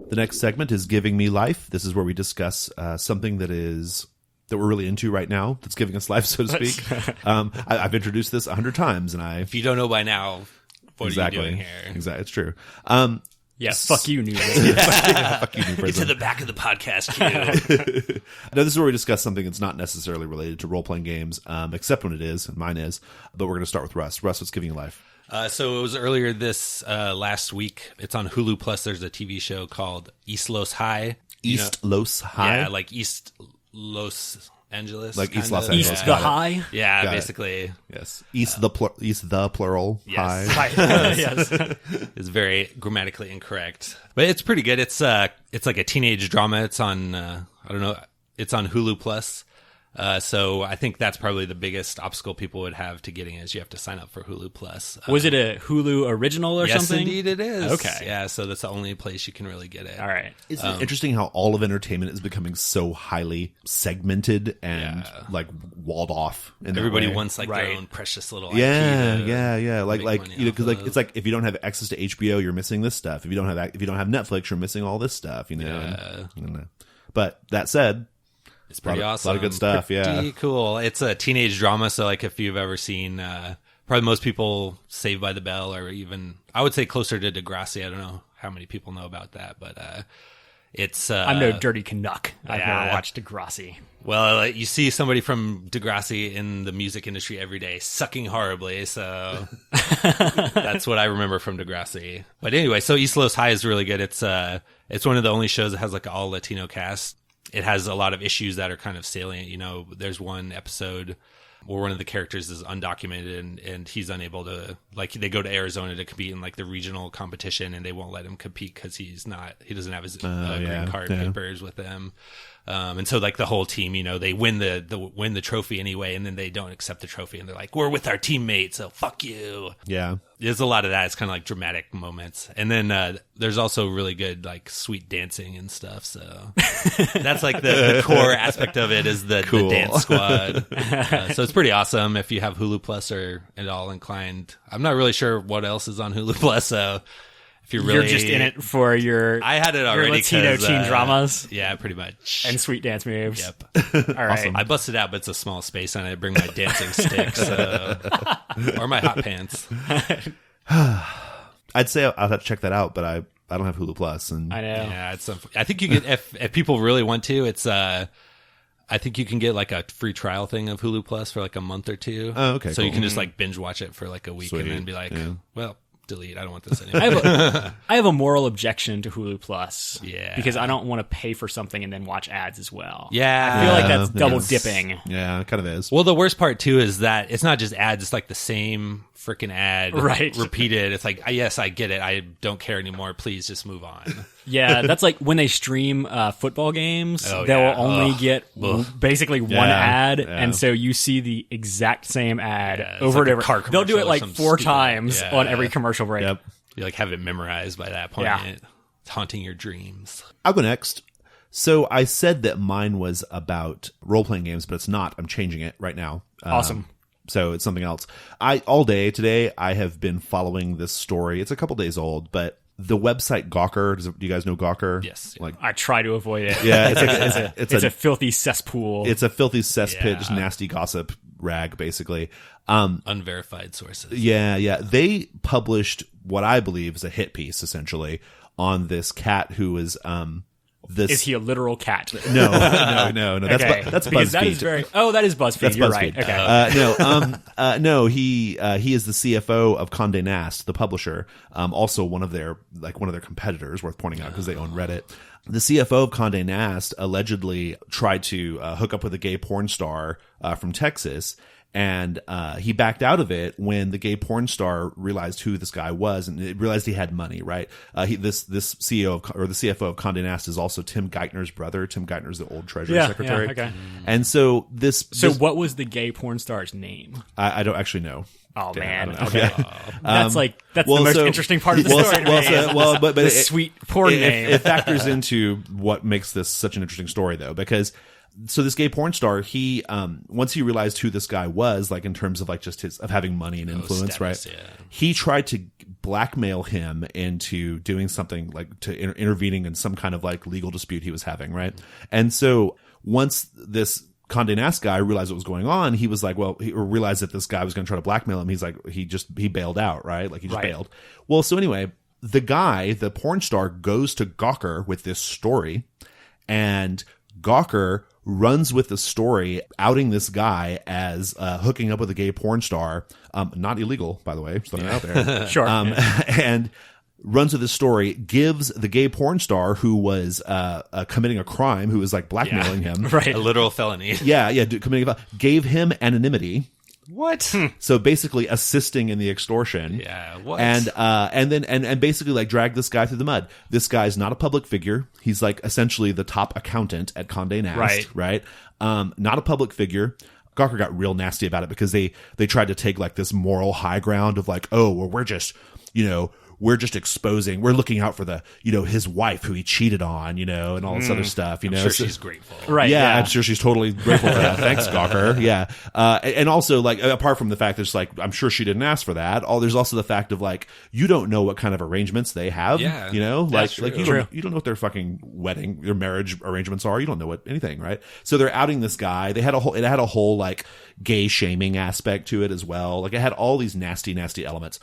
The next segment is Giving Me Life. This is where we discuss something that we're really into right now, that's giving us life, so to speak. I've introduced this 100 times, and If you don't know by now, what are you doing here? Exactly, it's true. Yeah, fuck you, New Fuck you, New Get to Prison. the back of the podcast queue. Now, this is where we discuss something that's not necessarily related to role-playing games, except when it is, and mine is. But we're going to start with Russ. Russ, what's giving you life? So it was earlier this last week. It's on Hulu Plus. There's a TV show called East Los High. East Los High? Yeah, like East Los Angeles. Like East kinda. Los Angeles. East Got the it. High. Yeah, Got it. basically. Yes. East the plural. Yes. High. Yes. It's very grammatically incorrect, but it's pretty good. It's like a teenage drama. It's on it's on Hulu Plus. So I think that's probably the biggest obstacle people would have to getting it, is you have to sign up for Hulu Plus. Was it a Hulu original or Yes, something? indeed it is. Okay. Yeah, so that's the only place you can really get it. All right. Isn't it interesting how all of entertainment is becoming so highly segmented and like walled off? In that Everybody way? wants like their Right. own precious little Yeah, IP to yeah. Like make money because off like of. it's like if you don't have access to HBO, you're missing this stuff. If you don't have Netflix, you're missing all this stuff. But that said, It's pretty awesome. A lot of good stuff. Pretty cool. It's a teenage drama, so like if you've ever seen, probably most people, Saved by the Bell, or even I would say closer to Degrassi. I don't know how many people know about that, but it's. I'm no dirty Canuck. I've yeah. never watched Degrassi. Well, you see somebody from Degrassi in the music industry every day, sucking horribly. So that's what I remember from Degrassi. But anyway, so East Los High is really good. It's one of the only shows that has like an all Latino cast. It has a lot of issues that are kind of salient. You know, there's one episode where one of the characters is undocumented and he's unable to, like, they go to Arizona to compete in like the regional competition and they won't let him compete because he doesn't have his green card papers with him. And so like the whole team, you know, they win the trophy anyway, and then they don't accept the trophy and they're like, we're with our teammate, so fuck you. Yeah. There's a lot of that. It's kind of like dramatic moments. And then there's also really good like sweet dancing and stuff. So that's like the core aspect of it, is the dance squad. So it's pretty awesome if you have Hulu Plus or at all inclined. I'm not really sure what else is on Hulu Plus, so if you're just in it for your I had it already, your Latino 'cause, teen dramas Yeah, pretty much. and sweet dance moves. Yep. All right. I busted out, but it's a small space, and I bring my dancing sticks or my hot pants. I'd say I'll have to check that out, but I don't have Hulu Plus, and I know. Yeah, I think you can, if people really want to, it's I think you can get like a free trial thing of Hulu Plus for like a month or two. Oh, okay, So you cool. can just like binge watch it for like a week Sweet. and then be like, Yeah. well, delete. I don't want this anymore. I have a moral objection to Hulu Plus. Yeah. Because I don't want to pay for something and then watch ads as well. Yeah. I feel like that's Yeah. double Yes. dipping. yeah, it kind of is. Well, the worst part too is that it's not just ads; it's like the same freaking ad, Right. repeated. It's like, yes, I get it. I don't care anymore. Please just move on. Yeah, that's like when they stream football games, Oh, they'll yeah. only Ugh. get Ugh. basically one Yeah, ad, yeah. and so you see the exact same ad it's over like a and car over. They'll do commercial it or like some 4 stupid- times yeah. on every commercial break. Yep. You like have it memorized by that point. Yeah. It's haunting your dreams. I'll go next. So I said that mine was about role-playing games, but it's not. I'm changing it right now. Awesome. So it's something else. All day today, I have been following this story. It's a couple days old, but the website Gawker, do you guys know Gawker? Yes. Like, I try to avoid it. yeah, It's a filthy cesspool. it's a filthy cesspit, just Yeah. nasty gossip rag, basically. Unverified sources. Yeah. They published what I believe is a hit piece, essentially, on this cat who was this. Is he a literal cat? No. That's Okay. That's Because BuzzFeed. that is very. Oh, that is BuzzFeed. That's You're BuzzFeed. right. Okay. No. He is the CFO of Condé Nast, the publisher. Also one of their competitors, worth pointing out because they own Reddit. The CFO of Condé Nast allegedly tried to hook up with a gay porn star from Texas. And he backed out of it when the gay porn star realized who this guy was and realized he had money, right? This CEO or the CFO of Condé Nast is also Tim Geithner's brother. Tim Geithner's the old Treasury Secretary. Yeah, okay. And so So what was the gay porn star's name? I don't actually know. Oh, man. I don't know. Okay. That's the most interesting part of the story. But the sweet porn name. It factors into what makes this such an interesting story, though, because so this gay porn star, he once he realized who this guy was, like in terms of like just of having money and influence, status, right? yeah. He tried to blackmail him into doing something like to intervening in some kind of like legal dispute he was having, right? And so once this Condé Nast guy realized what was going on, he was like, well, he realized that this guy was going to try to blackmail him. He's like, he bailed out, right? Like he just bailed. Well, so anyway, the porn star goes to Gawker with this story, and Gawker runs with the story, outing this guy as hooking up with a gay porn star. Not illegal, by the way. Just throwing it out there. Sure. And runs with this story, gives the gay porn star who was committing a crime, who was like blackmailing him. Right. A literal felony. Committing gave him anonymity. What? So basically assisting in the extortion. Yeah, what? And basically like drag this guy through the mud. This guy's not a public figure. He's like essentially the top accountant at Condé Nast, right? Not a public figure. Gawker got real nasty about it because they tried to take like this moral high ground of like, oh, well, we're just exposing, we're looking out for the, his wife who he cheated on, and all this other stuff, I'm sure she's grateful. Right. Yeah, I'm sure she's totally grateful for that. Thanks, Gawker. Yeah. And also like, apart from the fact that it's like, I'm sure she didn't ask for that. There's also the fact of like, you don't know what kind of arrangements they have, Yeah, like true. you don't know what their fucking their marriage arrangements are. You don't know what anything, right? So they're outing this guy. It had a whole like gay shaming aspect to it as well. Like it had all these nasty, nasty elements.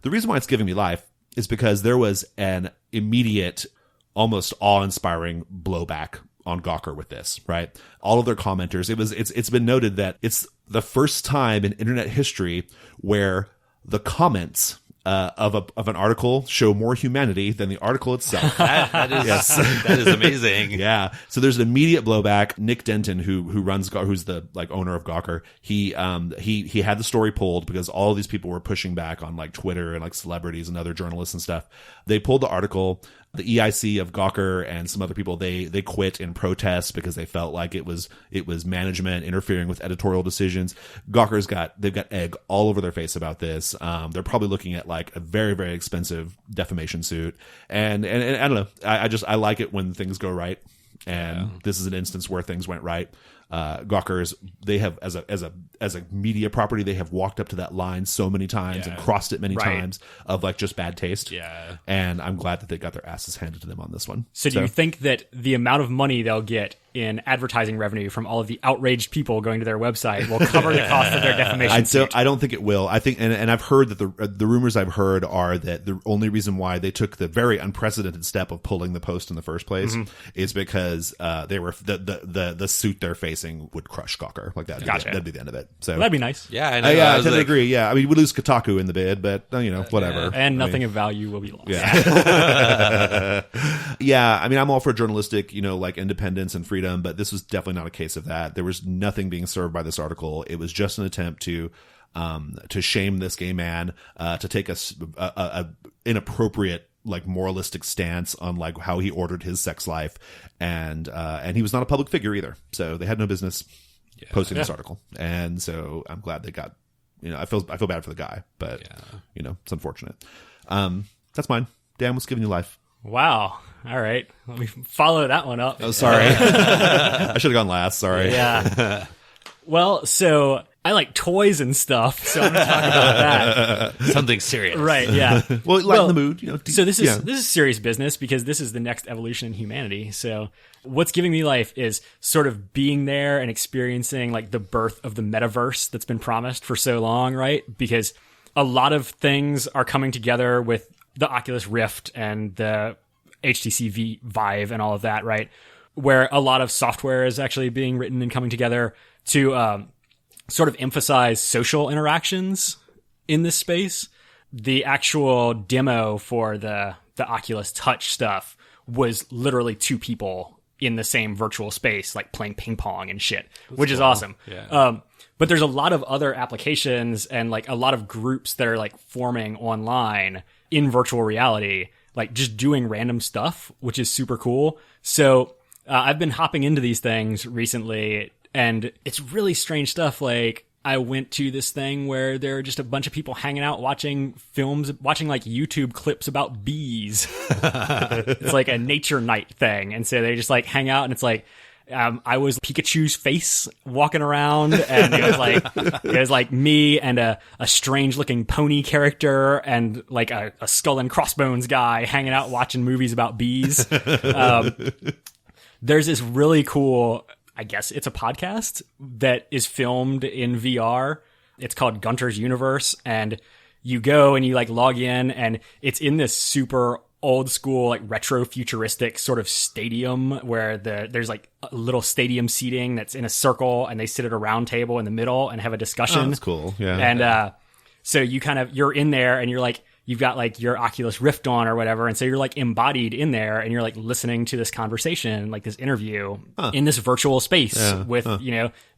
The reason why it's giving me life is because there was an immediate, almost awe-inspiring blowback on Gawker with this, right? All of their commenters, it's been noted that it's the first time in internet history where the comments of an article show more humanity than the article itself. That is amazing. Yeah. So there's an immediate blowback. Nick Denton, who's the like owner of Gawker, he had the story pulled because all these people were pushing back on like Twitter and like celebrities and other journalists and stuff. They pulled the article. The EIC of Gawker and some other people, they quit in protest because they felt like it was management interfering with editorial decisions. They've got egg all over their face about this. They're probably looking at like a very, very expensive defamation suit. And I don't know. I like it when things go right. And this is an instance where things went right. Gawker's, they have as a media property, they have walked up to that line so many times and crossed it many times of like just bad taste. Yeah. And I'm glad that they got their asses handed to them on this one. So do you think that the amount of money they'll get in advertising revenue from all of the outraged people going to their website will cover the cost of their defamation suit? I don't think it will. I think, and I've heard that the rumors I've heard are that the only reason why they took the very unprecedented step of pulling the post in the first place is because they were the suit they're facing would crush Gawker. Like that. Gotcha. That'd be the end of it. So That'd be nice. Yeah, I know. I tend to agree. Yeah, I mean, we lose Kotaku in the bid, but whatever. And nothing of value will be lost. Yeah. Yeah, I mean, I'm all for journalistic, like independence and freedom, but this was definitely not a case of that. There was nothing being served by this article. It was just an attempt to shame this gay man, to take a inappropriate, like moralistic stance on like how he ordered his sex life, and he was not a public figure either, so they had no business posting this article. And so I'm glad they got, I feel bad for the guy, but it's unfortunate. That's mine. Dan, what's giving you life? Wow. All right. Let me follow that one up. Oh, sorry. I should have gone last. Sorry. Yeah. Well, so I like toys and stuff, so I'm going to talk about that. Something serious. Right, yeah. Well, lighten the mood. So this is serious business because this is the next evolution in humanity. So what's giving me life is sort of being there and experiencing like the birth of the metaverse that's been promised for so long, right? Because a lot of things are coming together with the Oculus Rift and the HTC Vive and all of that, right? Where a lot of software is actually being written and coming together to sort of emphasize social interactions in this space. The actual demo for the Oculus Touch stuff was literally 2 people in the same virtual space, like playing ping pong and shit, which is awesome. Yeah. But there's a lot of other applications and like a lot of groups that are like forming online in virtual reality, like just doing random stuff, which is super cool. So I've been hopping into these things recently, and it's really strange stuff. Like, I went to this thing where there are just a bunch of people hanging out watching films, watching like YouTube clips about bees. It's like a nature night thing. And so they just like hang out, and it's like, I was Pikachu's face walking around, and it was like me and a strange looking pony character and like a skull and crossbones guy hanging out watching movies about bees. There's this really cool, I guess it's a podcast that is filmed in VR. It's called Gunter's Universe, and you go and you like log in, and it's in this super old school, like retro futuristic sort of stadium where there's like a little stadium seating that's in a circle, and they sit at a round table in the middle and have a discussion. Oh, that's cool. Yeah. And so you're in there, and you're like, you've got like your Oculus Rift on or whatever. And so you're like embodied in there, and you're like listening to this conversation, like this interview in this virtual space with,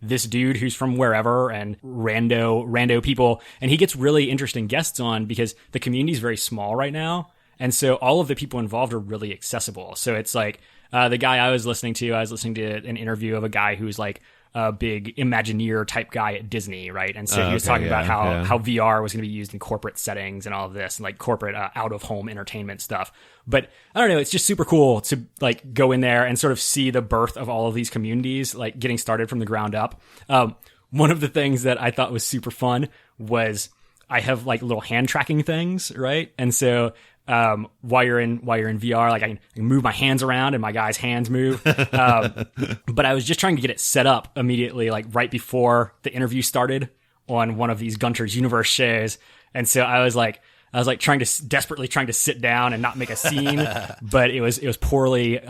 this dude who's from wherever and rando people. And he gets really interesting guests on because the community is very small right now. And so all of the people involved are really accessible. So it's like the guy I was listening to an interview of a guy who's like a big Imagineer type guy at Disney, right? And so he was talking about how VR was going to be used in corporate settings and all of this, and like corporate out of home entertainment stuff. But I don't know, it's just super cool to like go in there and sort of see the birth of all of these communities, like getting started from the ground up. One of the things that I thought was super fun was I have like little hand tracking things, right? And so while you're in VR, like I can move my hands around and my guy's hands move. But I was just trying to get it set up immediately, like right before the interview started on one of these Gunter's Universe shows. And so I was like desperately trying to sit down and not make a scene, but it was poorly,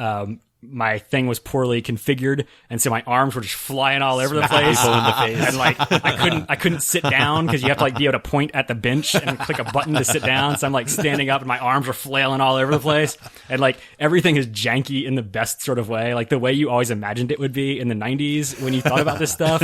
my thing was poorly configured, and so my arms were just flying all over the place. People in the face. And like I couldn't sit down because you have to like be able to point at the bench and click a button to sit down. So I'm like standing up and my arms are flailing all over the place, and like everything is janky in the best sort of way, like the way you always imagined it would be in the 90s when you thought about this stuff.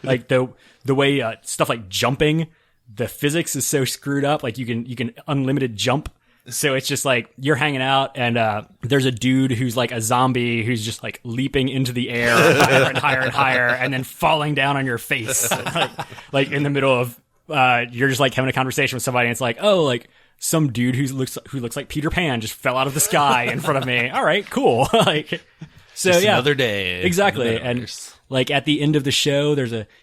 Like the way stuff like jumping, the physics is so screwed up. Like you can unlimited jump. So it's just like you're hanging out, and there's a dude who's like a zombie who's just like leaping into the air higher and higher and higher, and then falling down on your face, like in the middle of you're just like having a conversation with somebody, and it's like, oh, like some dude who looks like Peter Pan just fell out of the sky in front of me. All right, cool. Like, so just yeah, another day, exactly, and. Like at the end of the show,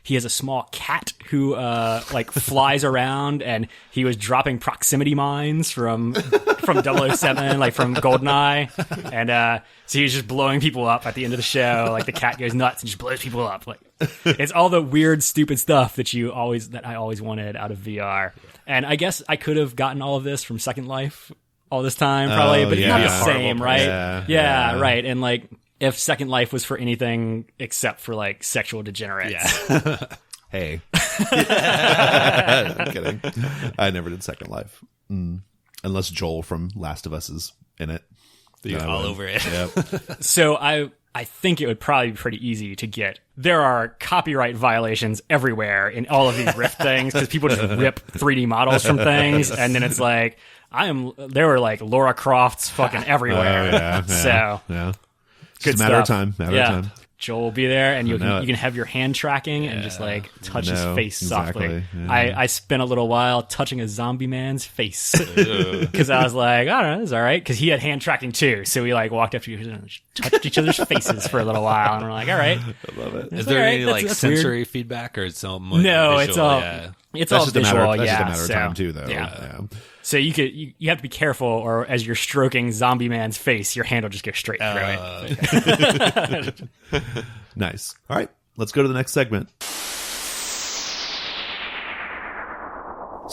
he has a small cat who like flies around, and he was dropping proximity mines from 007, like from GoldenEye, and so he's just blowing people up at the end of the show. Like the cat goes nuts and just blows people up. Like it's all the weird, stupid stuff that I always wanted out of VR. And I guess I could have gotten all of this from Second Life all this time, probably, but it's not the same, right? Yeah, right, and like. If Second Life was for anything except for like sexual degenerates. Yeah. Hey. I'm kidding. I never did Second Life. Unless Joel from Last of Us is in it. You're all over it. Yep. So I think it would probably be pretty easy to get. There are copyright violations everywhere in all of these Rift things because people just rip 3D models from things, and then it's like there were like Laura Crofts fucking everywhere. So yeah. Good It's a matter stuff. of time. Joel will be there, and you can have your hand tracking and just like touch his face softly. Yeah. I spent a little while touching a zombie man's face because I was like, I don't know, this is all right, because he had hand tracking too. So we like walked up to each other and touched each other's faces for a little while, and we're like, all right. I love it. Is there any that's sensory weird. feedback, or it's all No, visual? it's all That's all just visual. that's just a matter of time too, though. Yeah. So you have to be careful, or as you're stroking zombie man's face, your hand will just go straight through it. Nice. All right, let's go to the next segment.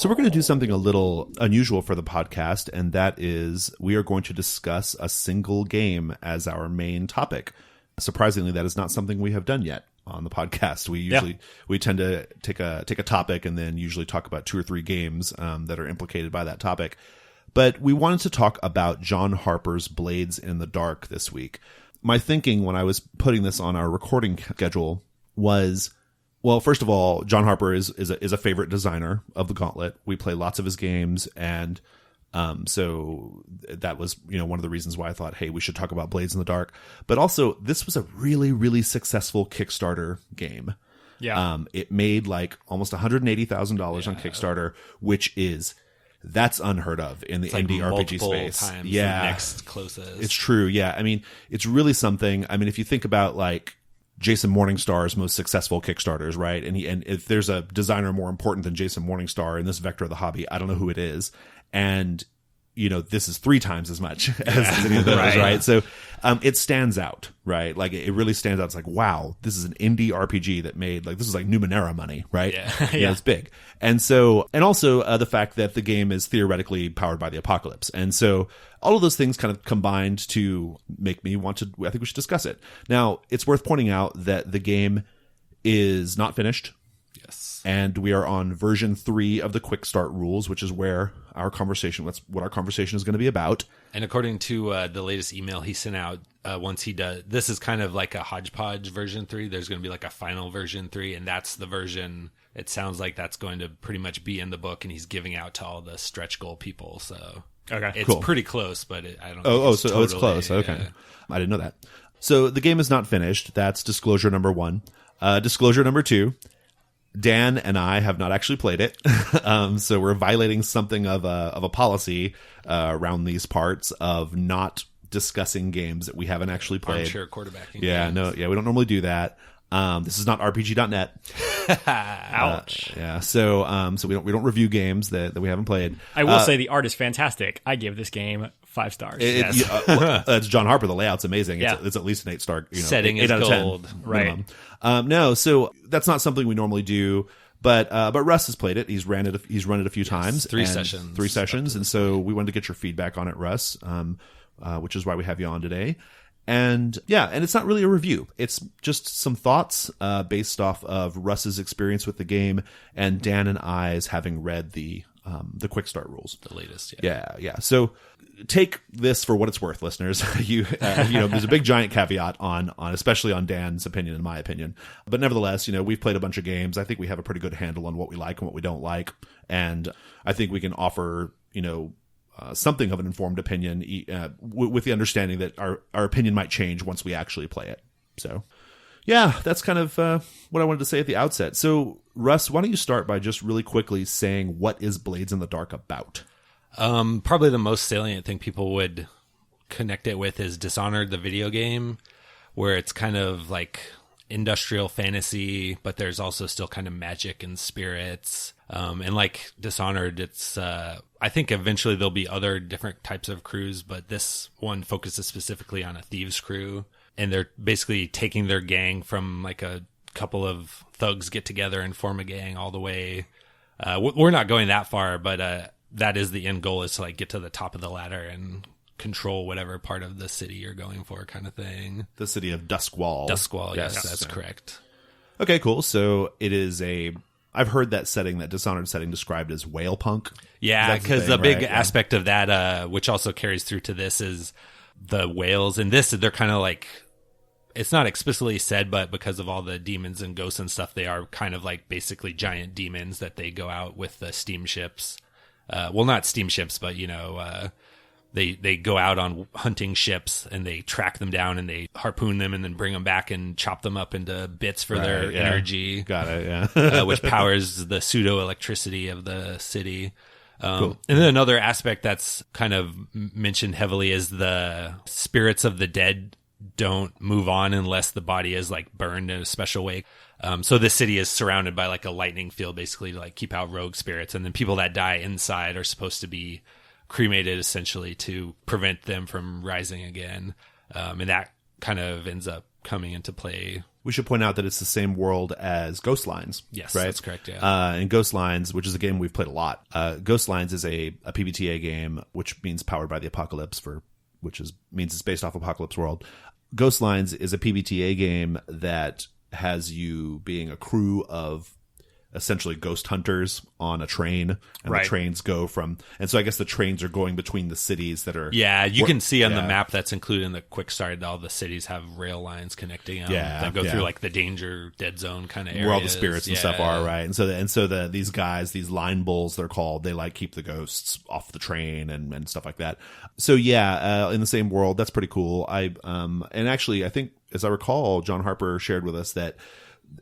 So we're going to do something a little unusual for the podcast, and that is we are going to discuss a single game as our main topic. Surprisingly, that is not something we have done yet on the podcast. We tend to take a topic and then usually talk about 2 or 3 games that are implicated by that topic. But we wanted to talk about John Harper's Blades in the Dark this week. My thinking when I was putting this on our recording schedule was, well, first of all, John Harper is a favorite designer of the Gauntlet. We play lots of his games, and so that was, one of the reasons why I thought, hey, we should talk about Blades in the Dark. But also, this was a really, really successful Kickstarter game. Yeah. It made like almost $180,000 on Kickstarter, that's unheard of in the indie RPG space. Times the next closest. It's true. Yeah. I mean, it's really something. I mean, if you think about like Jason Morningstar's most successful Kickstarters, right? And if there's a designer more important than Jason Morningstar in this vector of the hobby, I don't know who it is. And this is 3 times as much as any of those, right? So it stands out, right? Like it really stands out. It's like, wow, this is an indie RPG that made this is like Numenera money, right? Yeah. It's big. And so, and also the fact that the game is theoretically powered by the apocalypse. And so all of those things kind of combined to make me want to, I think we should discuss it. Now, it's worth pointing out that the game is not finished. Yes. And we are on version 3 of the quick start rules, which is where our conversation, that's what our conversation is going to be about. And according to the latest email he sent out, once he does, this is kind of like a hodgepodge version 3. There's going to be like a final version 3, and that's the version, it sounds like that's going to pretty much be in the book, and he's giving out to all the stretch goal people. So okay, it's cool. Pretty close, but I don't it's close. Okay. Yeah. I didn't know that. So the game is not finished. That's disclosure number 1. Disclosure number 2. Dan and I have not actually played it, so we're violating something of a policy around these parts of not discussing games that we haven't actually played. Armchair quarterbacking. Yeah, games. we don't normally do that. This is not RPG.net. Ouch. So we don't review games that we haven't played. I will say the art is fantastic. I give this game 5 stars. It's John Harper. The layout's amazing. Yeah. It's at least an 8-star. Setting 8 is out of 10 gold. Right. No, so that's not something we normally do. But Russ has played it. He's run it a few times. 3 sessions. 3 sessions, and so we wanted to get your feedback on it, Russ. Which is why we have you on today. And it's not really a review. It's just some thoughts based off of Russ's experience with the game and Dan and I's having read the quick start rules. The latest, yeah. So take this for what it's worth, listeners. There's a big giant caveat on especially on Dan's opinion and my opinion. But nevertheless, we've played a bunch of games. I think we have a pretty good handle on what we like and what we don't like. And I think we can offer, something of an informed opinion with the understanding that our opinion might change once we actually play it. So, yeah, that's kind of what I wanted to say at the outset. So, Russ, why don't you start by just really quickly saying what is Blades in the Dark about? Probably the most salient thing people would connect it with is Dishonored, the video game, where it's kind of like industrial fantasy, but there's also still kind of magic and spirits. And like Dishonored, it's I think eventually there'll be other different types of crews, but this one focuses specifically on a thieves crew, and they're basically taking their gang from like a couple of thugs get together and form a gang all the way. We're not going that far, but that is the end goal, is to like get to the top of the ladder and control whatever part of the city you're going for, kind of thing. The city of Duskwall. Duskwall, yes, that's correct. Okay, cool. So it is I've heard that setting, that Dishonored setting, described as whale punk. Yeah, because the big aspect of that, which also carries through to this, is the whales. And this, they're kind of like, it's not explicitly said, but because of all the demons and ghosts and stuff, they are kind of like basically giant demons that they go out with the steamships. Well, not steamships, but they go out on hunting ships and they track them down and they harpoon them and then bring them back and chop them up into bits for their energy. Got it, yeah. Which powers the pseudo electricity of the city. Cool. And then another aspect that's kind of mentioned heavily is the spirits of the dead don't move on unless the body is like burned in a special way. So this city is surrounded by like a lightning field, basically, to like keep out rogue spirits. And then people that die inside are supposed to be cremated, essentially, to prevent them from rising again. And that kind of ends up coming into play. We should point out that it's the same world as Ghost Lines. Yes, right? That's correct, yeah. And Ghost Lines, which is a game we've played a lot. Ghost Lines is a PBTA game, which means powered by the apocalypse, means it's based off Apocalypse World. Ghost Lines is a PBTA game that has you being a crew of essentially ghost hunters on a train, and the trains go from, and so I guess the trains are going between the cities that are, you can see on the map that's included in the quick start, all the cities have rail lines connecting them that go through like the danger dead zone kind of areas where all the spirits and stuff are, right? And so these guys, these line bulls they're called, they like keep the ghosts off the train and stuff like that. So in the same world, that's pretty cool. And actually I think, as I recall, John Harper shared with us that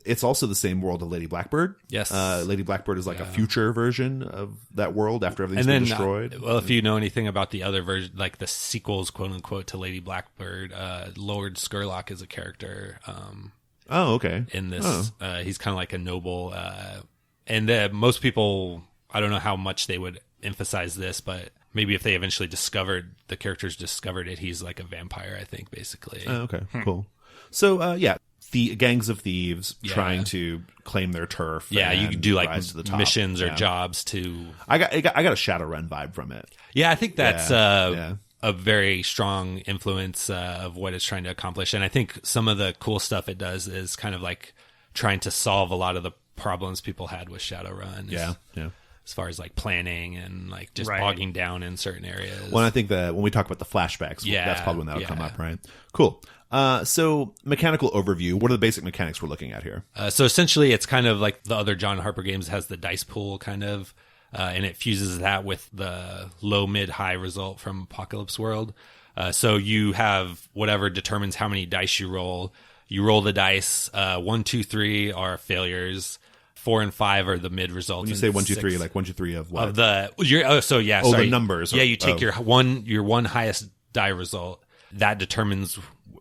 it's also the same world of Lady Blackbird. Yes. Lady Blackbird is like a future version of that world after everything's been destroyed. Well, if you know anything about the other version, like the sequels, quote unquote, to Lady Blackbird, Lord Skurlock is a character. Okay. In this, he's kind of like a noble. And most people, I don't know how much they would emphasize this, but maybe if they eventually discovered it, he's like a vampire, I think, basically. Okay, cool. So, the gangs of thieves trying to claim their turf. Yeah, you can do like missions or Yeah. jobs to. I got a Shadowrun vibe from it. Yeah, I think that's a very strong influence of what it's trying to accomplish. And I think some of the cool stuff it does is kind of like trying to solve a lot of the problems people had with Shadowrun. Yeah. As far as like planning and like just bogging down in certain areas. Well, I think that when we talk about the flashbacks, that's probably when that'll come up, right? Cool. So mechanical overview. What are the basic mechanics we're looking at here? So essentially it's kind of like the other John Harper games has the dice pool kind of, and it fuses that with the low, mid, high result from Apocalypse World. So you have whatever determines how many dice you roll. You roll the dice. 1, 2, 3 are failures. 4 and 5 are the mid results. When you say 1, 2, 3, like 1, 2, 3 of what? Of the numbers. You take your one highest die result. That determines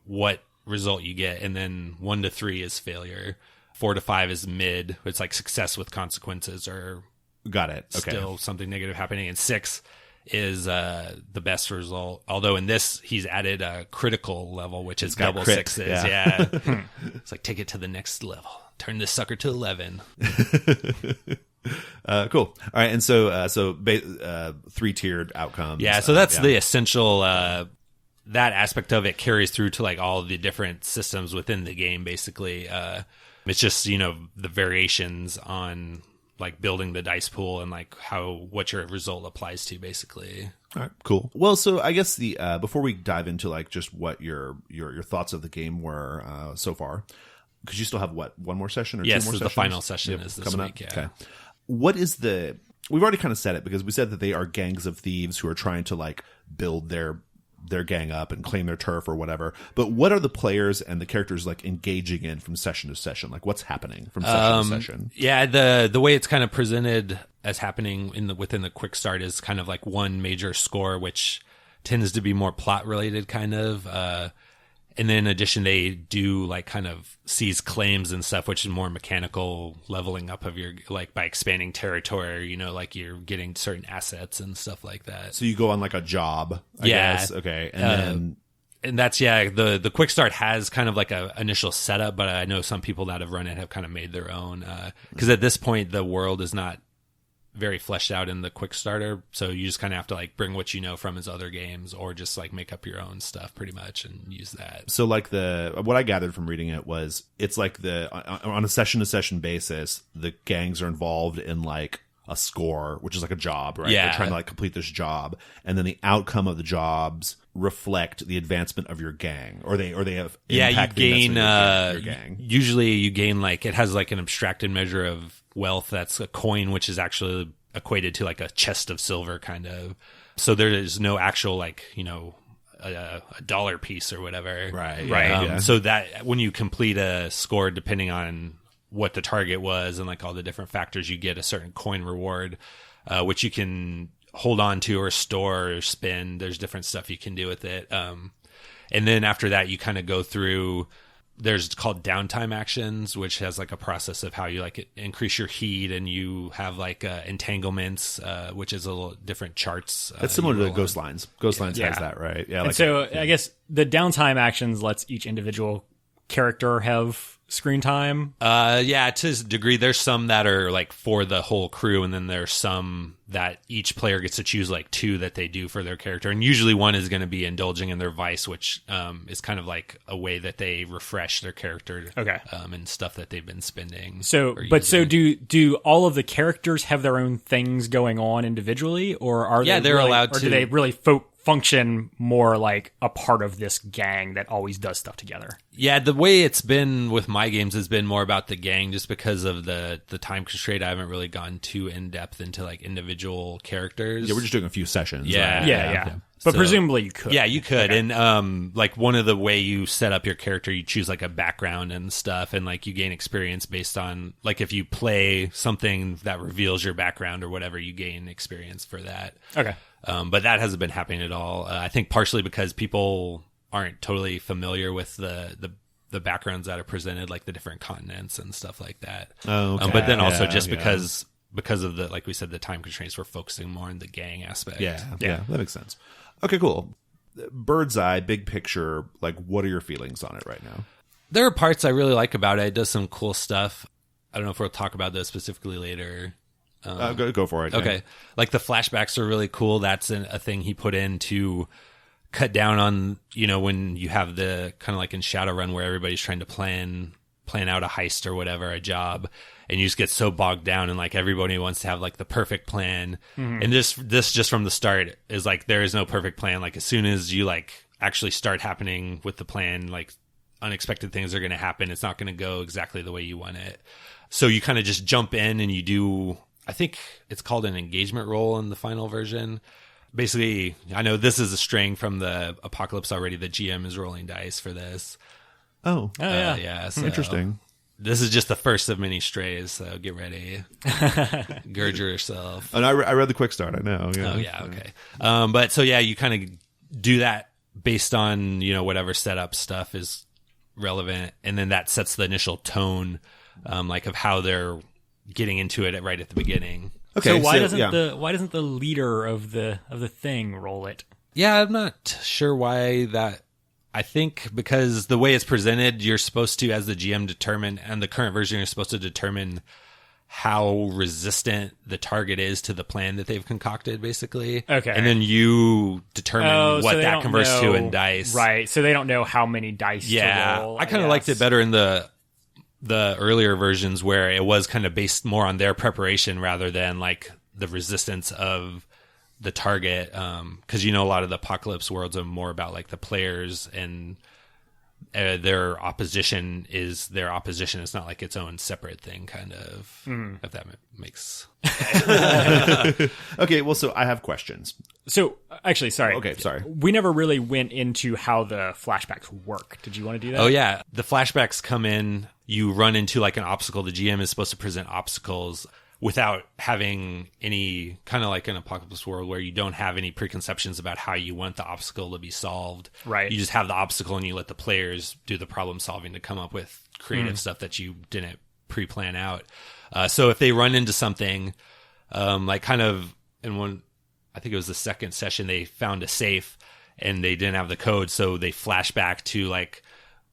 what result you get, and then 1 to 3 is failure. 4 to 5 is mid. It's like success with consequences, or got it. Okay. Still something negative happening. And 6 is the best result. Although in this he's added a critical level, which is double crit, sixes. Yeah. It's like take it to the next level. Turn this sucker to 11. Cool. All right, and so 3-tiered outcomes. Yeah, so that's the essential. That aspect of it carries through to like all the different systems within the game. Basically, it's just the variations on like building the dice pool and like what your result applies to. Basically. All right, cool. Well, so I guess the before we dive into like just what your thoughts of the game were so far. Because you still have one more session or 2 more sessions? Yes, the final session is this coming week. Up? Yeah. Okay. What is we've already kind of said it because we said that they are gangs of thieves who are trying to like build their gang up and claim their turf or whatever. But what are the players and the characters like engaging in from session to session? Like what's happening from session to session? Yeah, the way it's kind of presented as happening within the quick start is kind of like one major score, which tends to be more plot related kind of. And then in addition, they do like kind of seize claims and stuff, which is more mechanical leveling up of your, like by expanding territory, like you're getting certain assets and stuff like that. So you go on like a job, I guess. Okay. And that's, the quick start has kind of like a initial setup, but I know some people that have run it have kind of made their own. Cause at this point, the world is not very fleshed out in the quick starter, so you just kind of have to like bring what you know from his other games or just like make up your own stuff pretty much and use that. So like what I gathered from reading it was it's like on a session to session basis the gangs are involved in like a score, which is like a job, right? Yeah. They're trying to like complete this job, and then the outcome of the jobs reflect the advancement of your gang, or they have impact you gain your gang. Usually you gain like it has like an abstracted measure of wealth that's a coin, which is actually equated to like a chest of silver kind of. So there is no actual like a dollar piece or whatever, right? Yeah. So that when you complete a score, depending on what the target was and like all the different factors, you get a certain coin reward, which you can hold on to or store or spend. There's different stuff you can do with it. And then after that, you kind of go through there's called downtime actions, which has like a process of how you like increase your heat, and you have like entanglements, which is a little different charts. That's similar to Ghost Lines. Ghost Lines has that, right? Yeah. And so I guess the downtime actions lets each individual character have screen time. Yeah, to a degree. There's some that are like for the whole crew, and then there's some that each player gets to choose like 2 that they do for their character, and usually one is going to be indulging in their vice, which is kind of like a way that they refresh their character, and stuff that they've been spending. So do all of the characters have their own things going on individually, or are they're really, allowed to? Or do they really function more like a part of this gang that always does stuff together? Yeah, the way it's been with my games has been more about the gang, just because of the time constraint. I haven't really gone too in depth into like individual characters. Yeah, we're just doing a few sessions. Yeah, right? Yeah. But presumably you could. Yeah, you could. Okay. And like one of the way you set up your character, you choose like a background and stuff, and like you gain experience based on like if you play something that reveals your background or whatever, you gain experience for that. Okay. But that hasn't been happening at all. I think partially because people aren't totally familiar with the backgrounds that are presented, like the different continents and stuff like that. Oh, okay. But then also because of the, like we said, the time constraints, we're focusing more on the gang aspect. Yeah, that makes sense. Okay, cool. Bird's eye, big picture, like what are your feelings on it right now? There are parts I really like about it. It does some cool stuff. I don't know if we'll talk about those specifically later. Go for it. Okay. Yeah. Like the flashbacks are really cool. That's a thing he put in to cut down on, when you have the kind of like in Shadowrun where everybody's trying to plan out a heist or whatever, a job, and you just get so bogged down and like everybody wants to have like the perfect plan. Mm-hmm. And this just from the start is like there is no perfect plan. Like as soon as you like actually start happening with the plan, like unexpected things are going to happen. It's not going to go exactly the way you want it. So you kind of just jump in and you do, I think it's called an engagement roll in the final version. Basically, I know this is a string from the Apocalypse already. The GM is rolling dice for this. Oh, yeah. So interesting. This is just the first of many strays, so get ready. Gird yourself. And I read the quick start, I know. Yeah. Oh, yeah, okay. But so, yeah, you kind of do that based on, whatever setup stuff is relevant, and then that sets the initial tone, like of how they're getting into it right at the beginning. Okay, so why doesn't the leader of the thing roll it? Yeah, I'm not sure why that. I think because the way it's presented, you're supposed to, as the GM, determine, and the current version, you're supposed to determine how resistant the target is to the plan that they've concocted, basically. Okay. And then you determine what that converts to in dice. Right, so they don't know how many dice to roll. I kind of liked it better in the earlier versions where it was kind of based more on their preparation rather than like the resistance of the target, because a lot of the Apocalypse worlds are more about like the players and their opposition is their opposition. It's not like its own separate thing, kind of. If that makes. Okay, well, so I have questions. So actually, sorry. Okay, sorry. We never really went into how the flashbacks work. Did you want to do that? Oh yeah, the flashbacks come in. You run into like an obstacle. The GM is supposed to present obstacles without having any, kind of like an Apocalypse world where you don't have any preconceptions about how you want the obstacle to be solved. Right. You just have the obstacle and you let the players do the problem solving to come up with creative stuff that you didn't pre-plan out. So if they run into something, like kind of in one, I think it was the second session, they found a safe and they didn't have the code. So they flash back to like,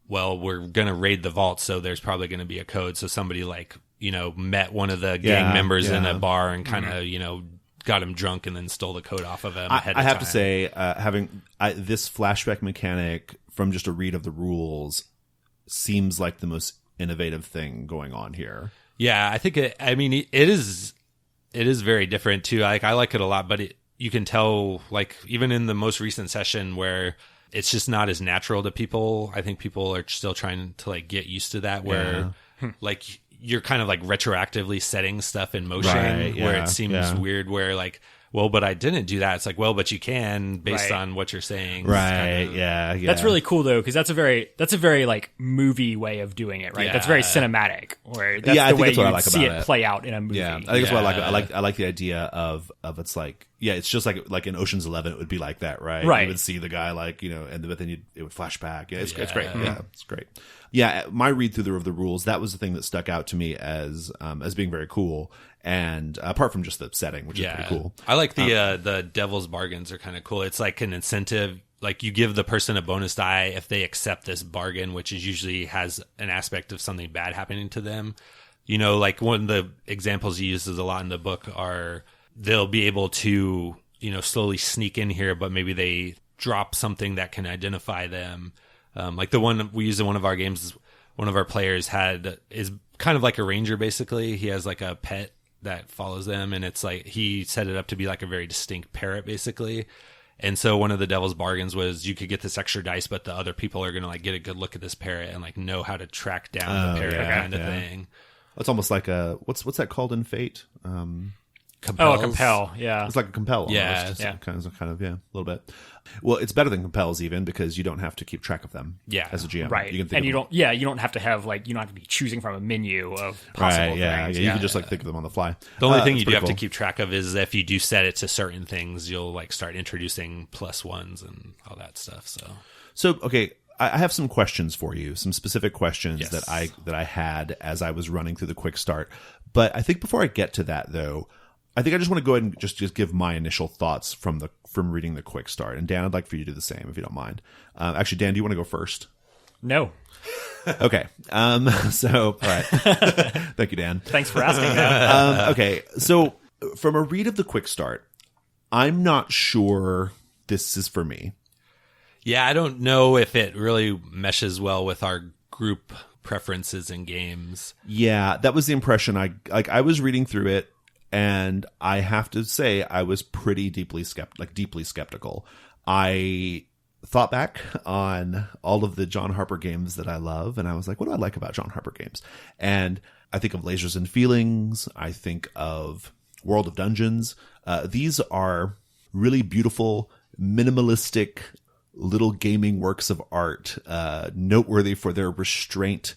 well, we're going to raid the vault. So there's probably going to be a code. So somebody like, met one of the gang members in a bar and kind of, got him drunk and then stole the code off of him. I have to say, having this flashback mechanic from just a read of the rules seems like the most innovative thing going on here. Yeah, I think it is very different too. Like I like it a lot, but you can tell, like even in the most recent session where it's just not as natural to people. I think people are still trying to like get used to that, where like you're kind of like retroactively setting stuff in motion, where it seems weird, where like, well, but I didn't do that. It's like, well, but you can based on what you're saying. Right. Kind of, yeah. That's really cool though, because that's a very like movie way of doing it, right? Yeah. That's very cinematic, where that's the way you see it play out in a movie. Yeah, I think that's what I like. I like the idea of it's like Yeah, it's just like in Ocean's 11, it would be like that, right? Right. You would see the guy but then it would flash back. Yeah, it's great. Yeah, it's great. Yeah, my read through of the rules, that was the thing that stuck out to me as being very cool. And apart from just the setting, which is pretty cool. I like the devil's bargains are kind of cool. It's like an incentive. Like you give the person a bonus die if they accept this bargain, which is usually has an aspect of something bad happening to them. Like one of the examples he uses a lot in the book are they'll be able to, slowly sneak in here, but maybe they drop something that can identify them. Like the one we use in one of our games, one of our players is kind of like a ranger, basically. He has like a pet that follows them, and it's like he set it up to be like a very distinct parrot, basically. And so one of the devil's bargains was you could get this extra dice, but the other people are going to like get a good look at this parrot and like know how to track down the parrot kind of thing. It's almost like what's that called in Fate? Compels. Oh, a compel, yeah. It's like a compel. Almost. Yeah. Kind of, a little bit. Well, it's better than compels even because you don't have to keep track of them. Yeah. As a GM, right? You can think you don't have to have you don't have to be choosing from a menu of possible things. Yeah. You can just like think of them on the fly. The only thing you do have to keep track of is if you do set it to certain things, you'll like start introducing +1s and all that stuff. So okay. I have some questions for you, some specific questions that I had as I was running through the quick start. But I think before I get to that, though, I think I just want to go ahead and just give my initial thoughts from reading the quick start. And Dan, I'd like for you to do the same if you don't mind. Actually, Dan, do you want to go first? No. Okay. So, all right. Thank you, Dan. Thanks for asking. Okay. So, from a read of the quick start, I'm not sure this is for me. Yeah, I don't know if it really meshes well with our group preferences in games. Yeah, that was the impression I was reading through it, and I have to say I was pretty deeply skeptical. I thought back on all of the John Harper games that I love, and I was like, what do I like about John Harper games? And I think of Lasers and Feelings. I think of World of Dungeons. These are really beautiful, minimalistic little gaming works of art, noteworthy for their restraint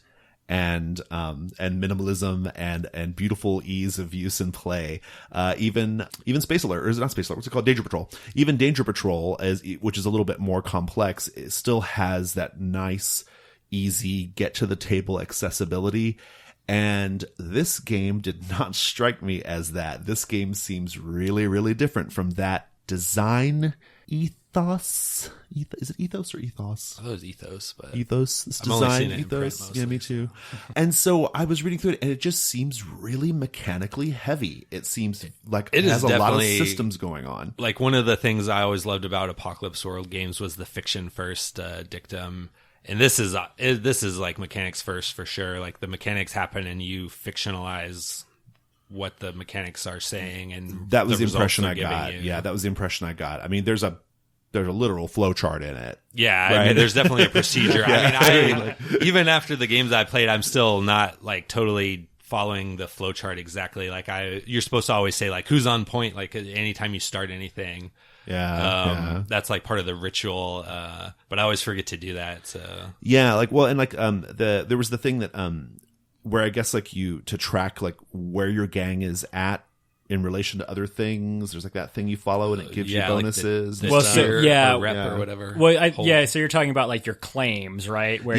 and minimalism and beautiful ease of use and play. Even Space Alert, or is it not Space Alert? What's it called? Danger Patrol. Even Danger Patrol, which is a little bit more complex, it still has that nice, easy, get to the table accessibility. And this game did not strike me as that. This game seems really, really different from that design ethos. Is it ethos or ethos? I thought it was ethos, but ethos. It's I've only design seen it in print ethos. mostly. Yeah, me too. And so I was reading through it, and it just seems really mechanically heavy. It seems like it has a lot of systems going on. Like one of the things I always loved about Apocalypse World games was the fiction first dictum. And this is like mechanics first for sure. Like the mechanics happen and you fictionalize what the mechanics are saying, and that was the impression I got. Yeah, that was the impression I got. I mean, there's a literal flow chart in it. Yeah, right? I mean, there's definitely a procedure. I mean, even after the games I played, I'm still not like totally following the flow chart exactly. Like you're supposed to always say like who's on point, like anytime you start anything. Yeah, that's like part of the ritual. But I always forget to do that. So yeah, like well, and like there was the thing that where I guess like you to track like where your gang is at in relation to other things. There's like that thing you follow and it gives you bonuses. Like or rep or whatever. Well, so you're talking about like your claims, right? Where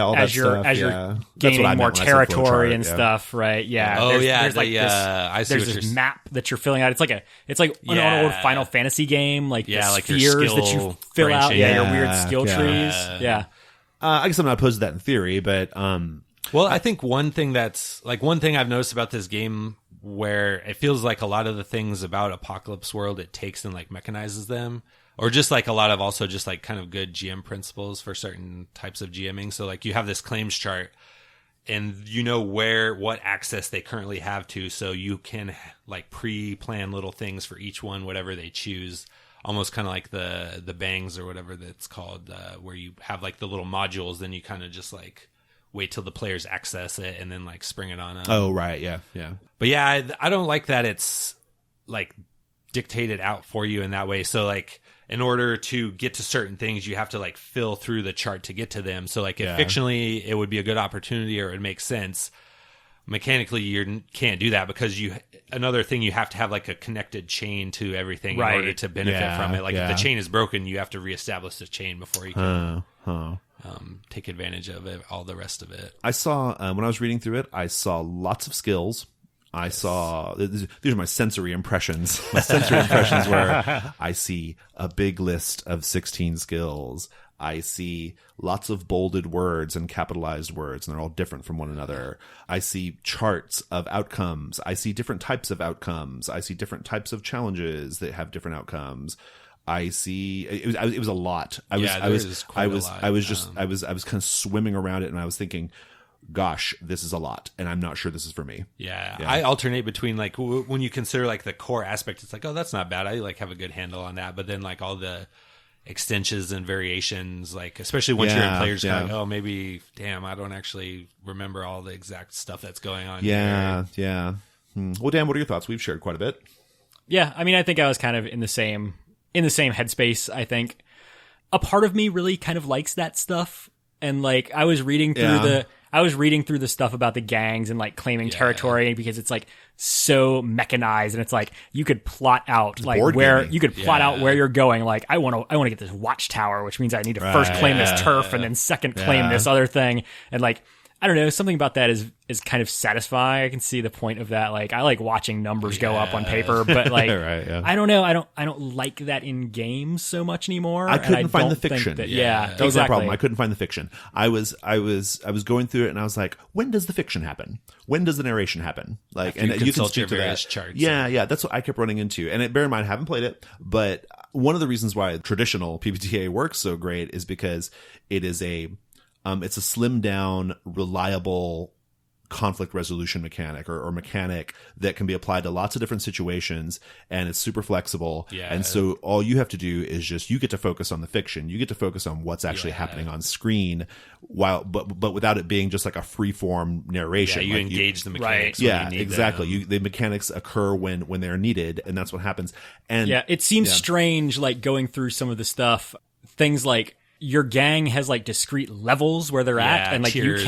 all that stuff. As you're gaining more territory and stuff, right? Yeah. Oh, there's like I see there's this map that you're filling out. It's like an old Final Fantasy game, like the like spheres that you fill out. branching. Your weird skill trees. Yeah. I guess I'm not opposed to that in theory, but well, I think one thing I've noticed about this game where it feels like a lot of the things about Apocalypse World it takes and like mechanizes them, or just like a lot of also just like kind of good GM principles for certain types of GMing. So like you have this claims chart and you know what access they currently have to, so you can like pre-plan little things for each one, whatever they choose. Almost kind of like the bangs or whatever that's called, where you have like the little modules, then you kind of just like wait till the players access it and then like spring it on them. Oh, right. Yeah. But yeah, I don't like that it's like dictated out for you in that way. So like in order to get to certain things, you have to like fill through the chart to get to them. So like if fictionally it would be a good opportunity or it makes sense. mechanically you can't do that because another thing, you have to have like a connected chain to everything in order to benefit from it. Like if the chain is broken, you have to reestablish the chain before you can take advantage of it, all the rest of it. I saw, when I was reading through it, I saw lots of skills. I saw, these are my sensory impressions. My sensory impressions were, I see a big list of 16 skills. I see lots of bolded words and capitalized words, and they're all different from one another. I see charts of outcomes. I see different types of outcomes. I see different types of challenges that have different outcomes. I see it was a lot. I was kind of swimming around it, and I was thinking, gosh, this is a lot, and I'm not sure this is for me. Yeah. I alternate between like when you consider like the core aspect, it's like, oh, that's not bad. I like have a good handle on that. But then like all the extensions and variations, like especially once you're in players, like, oh, maybe, damn, I don't actually remember all the exact stuff that's going on. Yeah. Well, Dan, what are your thoughts? We've shared quite a bit. Yeah, I mean, I think I was kind of in the same headspace. I think a part of me really kind of likes that stuff, and like I was reading through the stuff about the gangs and like claiming territory, because it's like so mechanized, and it's like you could plot out like where you could plot out where you're going. Like I want to get this watchtower, which means I need to first claim this turf and then second claim this other thing. And like, I don't know, something about that is kind of satisfying. I can see the point of that. Like I like watching numbers go up on paper, but like I don't know, I don't like that in games so much anymore. I couldn't find the fiction. That was the problem. I couldn't find the fiction. I was going through it, and I was like, when does the fiction happen? When does the narration happen? Like, and you can speak to that. Charts. Yeah, that's what I kept running into. And bear in mind, I haven't played it, but one of the reasons why traditional PBTA works so great is because it is it's a slimmed down, reliable conflict resolution mechanic or mechanic that can be applied to lots of different situations, and it's super flexible. And so all you have to do is you get to focus on the fiction. You get to focus on what's actually happening on screen, but without it being just like a free form narration. You engage the mechanics. When you need exactly. The mechanics occur when they're needed, and that's what happens. And it seems strange, like going through some of the stuff, things like your gang has like discrete levels where they're at, and like you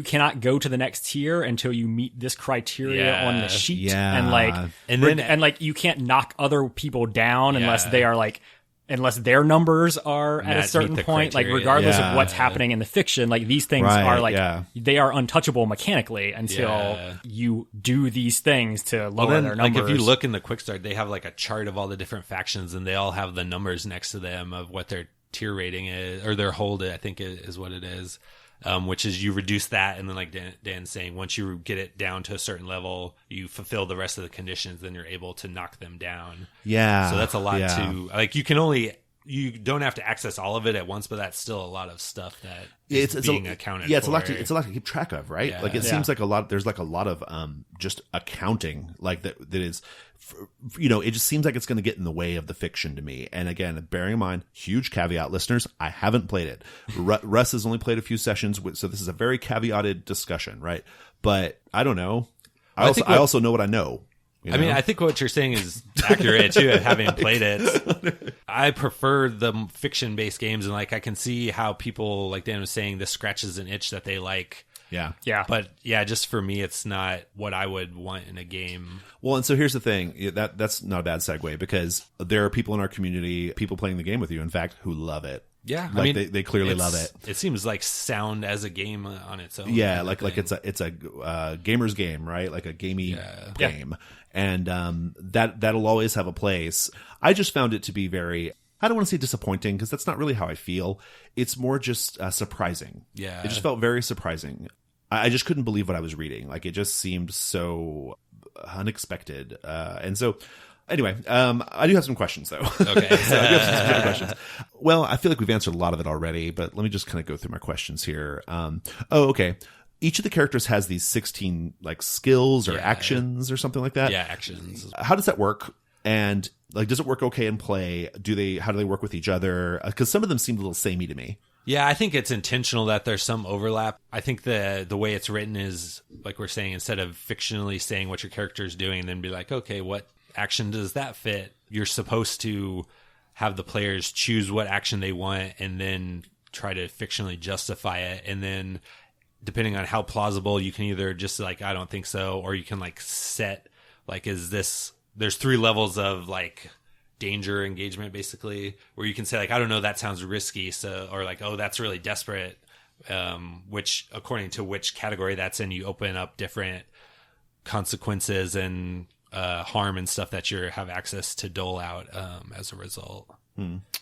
cannot go to the next tier until you meet this criteria on the sheet, and you can't knock other people down unless they are like, unless their numbers are at a certain point, criteria. Like regardless of what's happening in the fiction, like these things are like they are untouchable mechanically until you do these things to lower their numbers. Like if you look in the quick start, they have like a chart of all the different factions, and they all have the numbers next to them of what their tier rating is, or their hold, I think is what it is, which is you reduce that, and then like Dan's saying, once you get it down to a certain level, you fulfill the rest of the conditions, then you're able to knock them down. So that's a lot too. Like you don't have to access all of it at once, but that's still a lot of stuff that is being accounted for. It's a lot to keep track of, right? Like it seems like there's like a lot of just accounting, like that is, it just seems like it's going to get in the way of the fiction to me. And again, bearing in mind, huge caveat, listeners, I haven't played it. Russ has only played a few sessions, so this is a very caveated discussion, right? But I don't know. I also know what I know. I mean, I think what you're saying is accurate too, having played it. I prefer the fiction-based games, and like I can see how people, like Dan was saying, this scratches an itch that they like. Yeah. But just for me, it's not what I would want in a game. Well, and so here's the thing. That's not a bad segue, because there are people in our community, people playing the game with you, in fact, who love it. Yeah, like, I mean, they clearly love it. It seems like sound as a game on its own. Yeah, like it's a gamer's game, right? Like a gamey game, and that'll always have a place. I just found it to be very, I don't want to say disappointing, because that's not really how I feel. It's more just surprising. Yeah, it just felt very surprising. I just couldn't believe what I was reading. Like it just seemed so unexpected, and so. Anyway, I do have some questions, though. Okay. So I do have some specific questions. Well, I feel like we've answered a lot of it already, but let me just kind of go through my questions here. Okay. Each of the characters has these 16 like skills or actions or something like that. Yeah, actions. How does that work? And like, does it work okay in play? How do they work with each other? Because some of them seemed a little samey to me. Yeah, I think it's intentional that there's some overlap. I think the way it's written is, like we're saying, instead of fictionally saying what your character is doing and then be like, okay, what action does that fit? You're supposed to have the players choose what action they want and then try to fictionally justify it. And then depending on how plausible, you can either just like, I don't think so, or you can like set like, there's 3 levels of like danger engagement basically, where you can say like, I don't know, that sounds risky, so, or like, oh, that's really desperate, which according to which category that's in, you open up different consequences and harm and stuff that you have access to dole out as a result.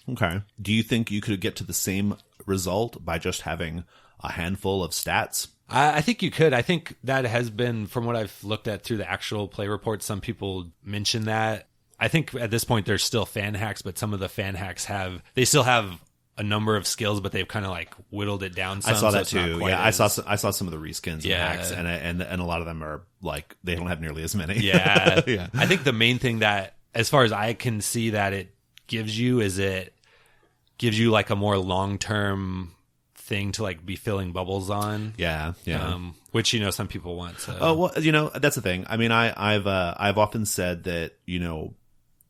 Okay. Do you think you could get to the same result by just having a handful of stats? I think you could. I think that has been, from what I've looked at through the actual play report, some people mention that. I think at this point there's still fan hacks, but some of the fan hacks they still have a number of skills, but they've kind of like whittled it down some. I saw that so too. Yeah, I saw some of the reskins and hacks, and a lot of them are like, they don't have nearly as many. Yeah. Yeah. I think the main thing that, as far as I can see, that it gives you like a more long-term thing to like be filling bubbles on. Yeah. Which, some people want. So. Oh, well, that's the thing. I mean, I've often said that,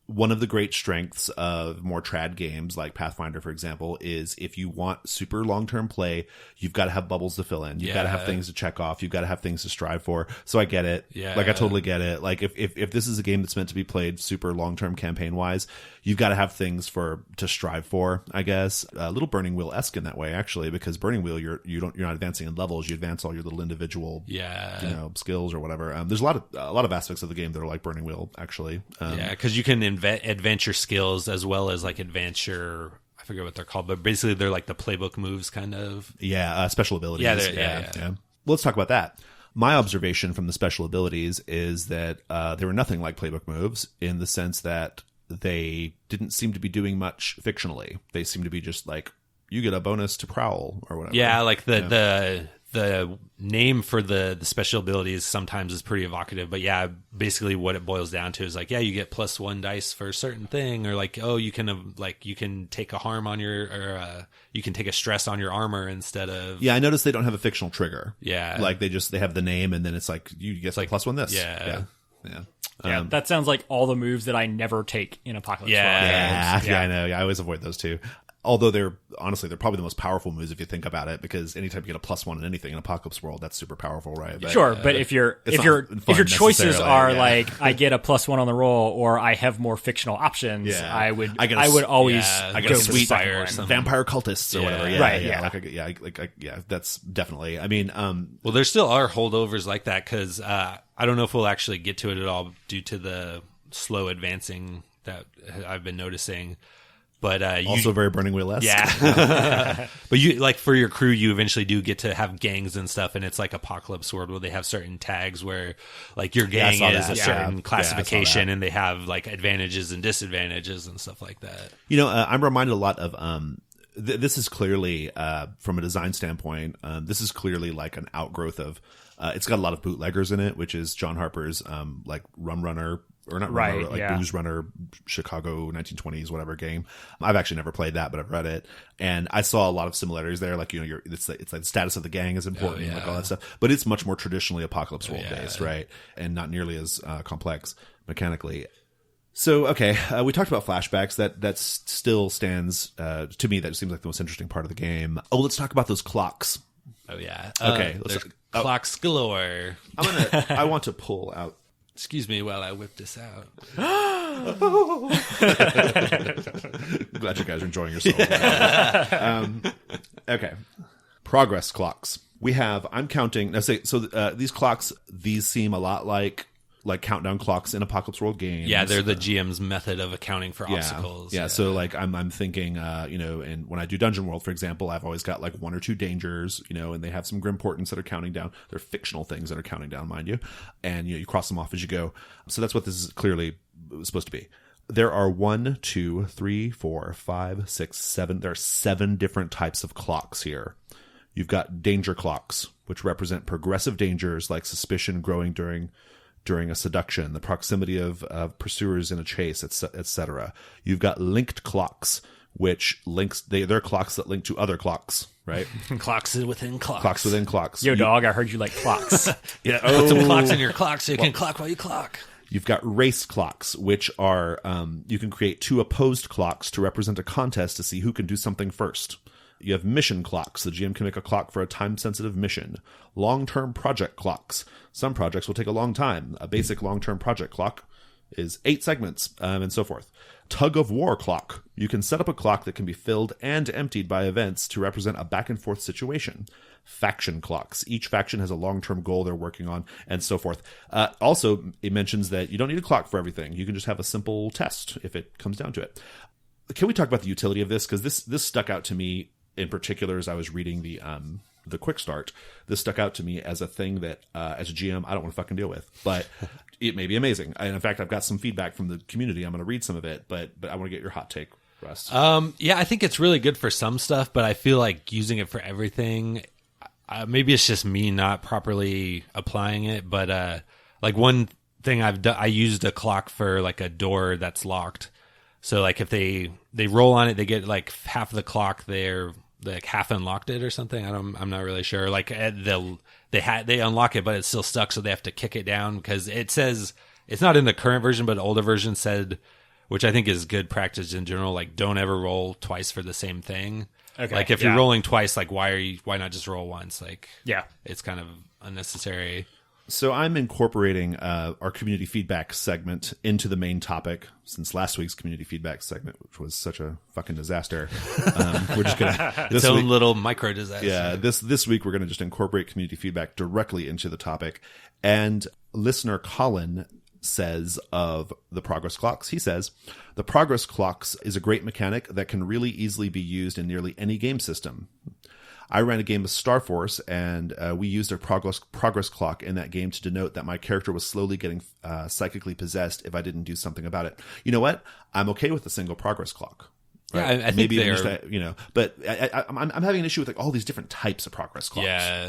one of the great strengths of more trad games like Pathfinder, for example, is if you want super long-term play, you've got to have bubbles to fill in. You've got to have things to check off. You've got to have things to strive for. So I get it. Yeah. Like, I totally get it. Like, if this is a game that's meant to be played super long-term campaign-wise, you've got to have things to strive for, I guess. A little Burning Wheel-esque in that way, actually, because Burning Wheel, you're not advancing in levels. You advance all your little individual, skills or whatever. There's a lot of aspects of the game that are like Burning Wheel, actually. Because you can advance your skills as well as like advance your, I forget what they're called, but basically they're like the playbook moves kind of. Yeah, special abilities. Yeah. Well, let's talk about that. My observation from the special abilities is that they were nothing like playbook moves, in the sense that they didn't seem to be doing much fictionally. They seem to be just like, you get a bonus to prowl or whatever. Yeah, like the name for the special abilities sometimes is pretty evocative, but yeah, basically what it boils down to is like, you get +1 dice for a certain thing, or like, you can take a harm on you can take a stress on your armor instead of. Yeah, I noticed they don't have a fictional trigger. Yeah, like they have the name, and then it's like, you get like +1 this. Yeah. That sounds like all the moves that I never take in Apocalypse World. Yeah, I know. I always avoid those too. Although they're probably the most powerful moves if you think about it, because anytime you get a +1 in anything in Apocalypse World, that's super powerful, right? But, sure, but if your choices are like, I get a +1 on the roll, or I have more fictional options, I would always go for sweet fire, vampire cultists or whatever. That's definitely. I mean, well, there still are holdovers like that, because I don't know if we'll actually get to it at all due to the slow advancing that I've been noticing. But also very Burning Wheel-esque. Yeah. But you, like, for your crew, you eventually do get to have gangs and stuff, and it's like Apocalypse World, where they have certain tags where, like, your gang is a certain classification, and they have like advantages and disadvantages and stuff like that. I'm reminded a lot of this is clearly from a design standpoint, this is clearly like an outgrowth of. It's got a lot of bootleggers in it, which is John Harper's like Rum Runner. Or not Runner, Booze Runner, Chicago 1920s, whatever game. I've actually never played that, but I've read it, and I saw a lot of similarities there. Like, it's like the status of the gang is important, like all that stuff. But it's much more traditionally Apocalypse World based, right? And not nearly as complex mechanically. So, okay, we talked about flashbacks. That still stands to me. That seems like the most interesting part of the game. Oh, let's talk about those clocks. Oh yeah. Okay. Clocks galore. I want to pull out. Excuse me while I whip this out. Glad you guys are enjoying yourselves. Okay. Progress clocks. I'm counting. Now, these clocks, these seem a lot like countdown clocks in Apocalypse World games. Yeah, they're the GM's method of accounting for obstacles. Yeah, so like I'm thinking, and when I do Dungeon World, for example, I've always got like 1 or 2 dangers, and they have some grim portents that are counting down. They're fictional things that are counting down, mind you, and you cross them off as you go. So that's what this is clearly supposed to be. There are 1, 2, 3, 4, 5, 6, 7. There are 7 different types of clocks here. You've got danger clocks, which represent progressive dangers like suspicion growing during a seduction, the proximity of pursuers in a chase, etc. You've got linked clocks, which they're clocks that link to other clocks, right? Clocks within clocks. Clocks within clocks. Yo, dog, I heard you like clocks. Yeah, put some clocks in your clock so you can clock while you clock. You've got race clocks, which are you can create 2 opposed clocks to represent a contest to see who can do something first. You have mission clocks. The GM can make a clock for a time-sensitive mission. Long-term project clocks. Some projects will take a long time. A basic long-term project clock is 8 segments, and so forth. Tug-of-war clock. You can set up a clock that can be filled and emptied by events to represent a back-and-forth situation. Faction clocks. Each faction has a long-term goal they're working on, and so forth. Also, it mentions that you don't need a clock for everything. You can just have a simple test if it comes down to it. Can we talk about the utility of this? Because this stuck out to me in particular as I was reading the quick start. This stuck out to me as a thing that, as a GM, I don't want to fucking deal with. But it may be amazing. And in fact, I've got some feedback from the community. I'm going to read some of it, but I want to get your hot take, Russ. Yeah, I think it's really good for some stuff, but I feel like using it for everything, maybe it's just me not properly applying it. But like one thing I've done, I used a clock for like a door that's locked. So like if they roll on it, they get like half of the clock. They're like half unlocked it or something. I'm not really sure. Like they unlock it, but it's still stuck, so they have to kick it down because it says it's not in the current version, but the older version said, which I think is good practice in general. Like don't ever roll twice for the same thing. Okay. Like if you're rolling twice, like why not just roll once? Like it's kind of unnecessary. So I'm incorporating our community feedback segment into the main topic since last week's community feedback segment, which was such a fucking disaster. We're just gonna its own little micro disaster. Yeah, this week we're gonna just incorporate community feedback directly into the topic. And listener Colin says of the progress clocks, he says, the progress clocks is a great mechanic that can really easily be used in nearly any game system. I ran a game of Star Force, and we used a progress clock in that game to denote that my character was slowly getting psychically possessed if I didn't do something about it. You know what? I'm okay with a single progress clock. Right? Yeah, I think they're... but I'm having an issue with like all these different types of progress clocks. Yeah.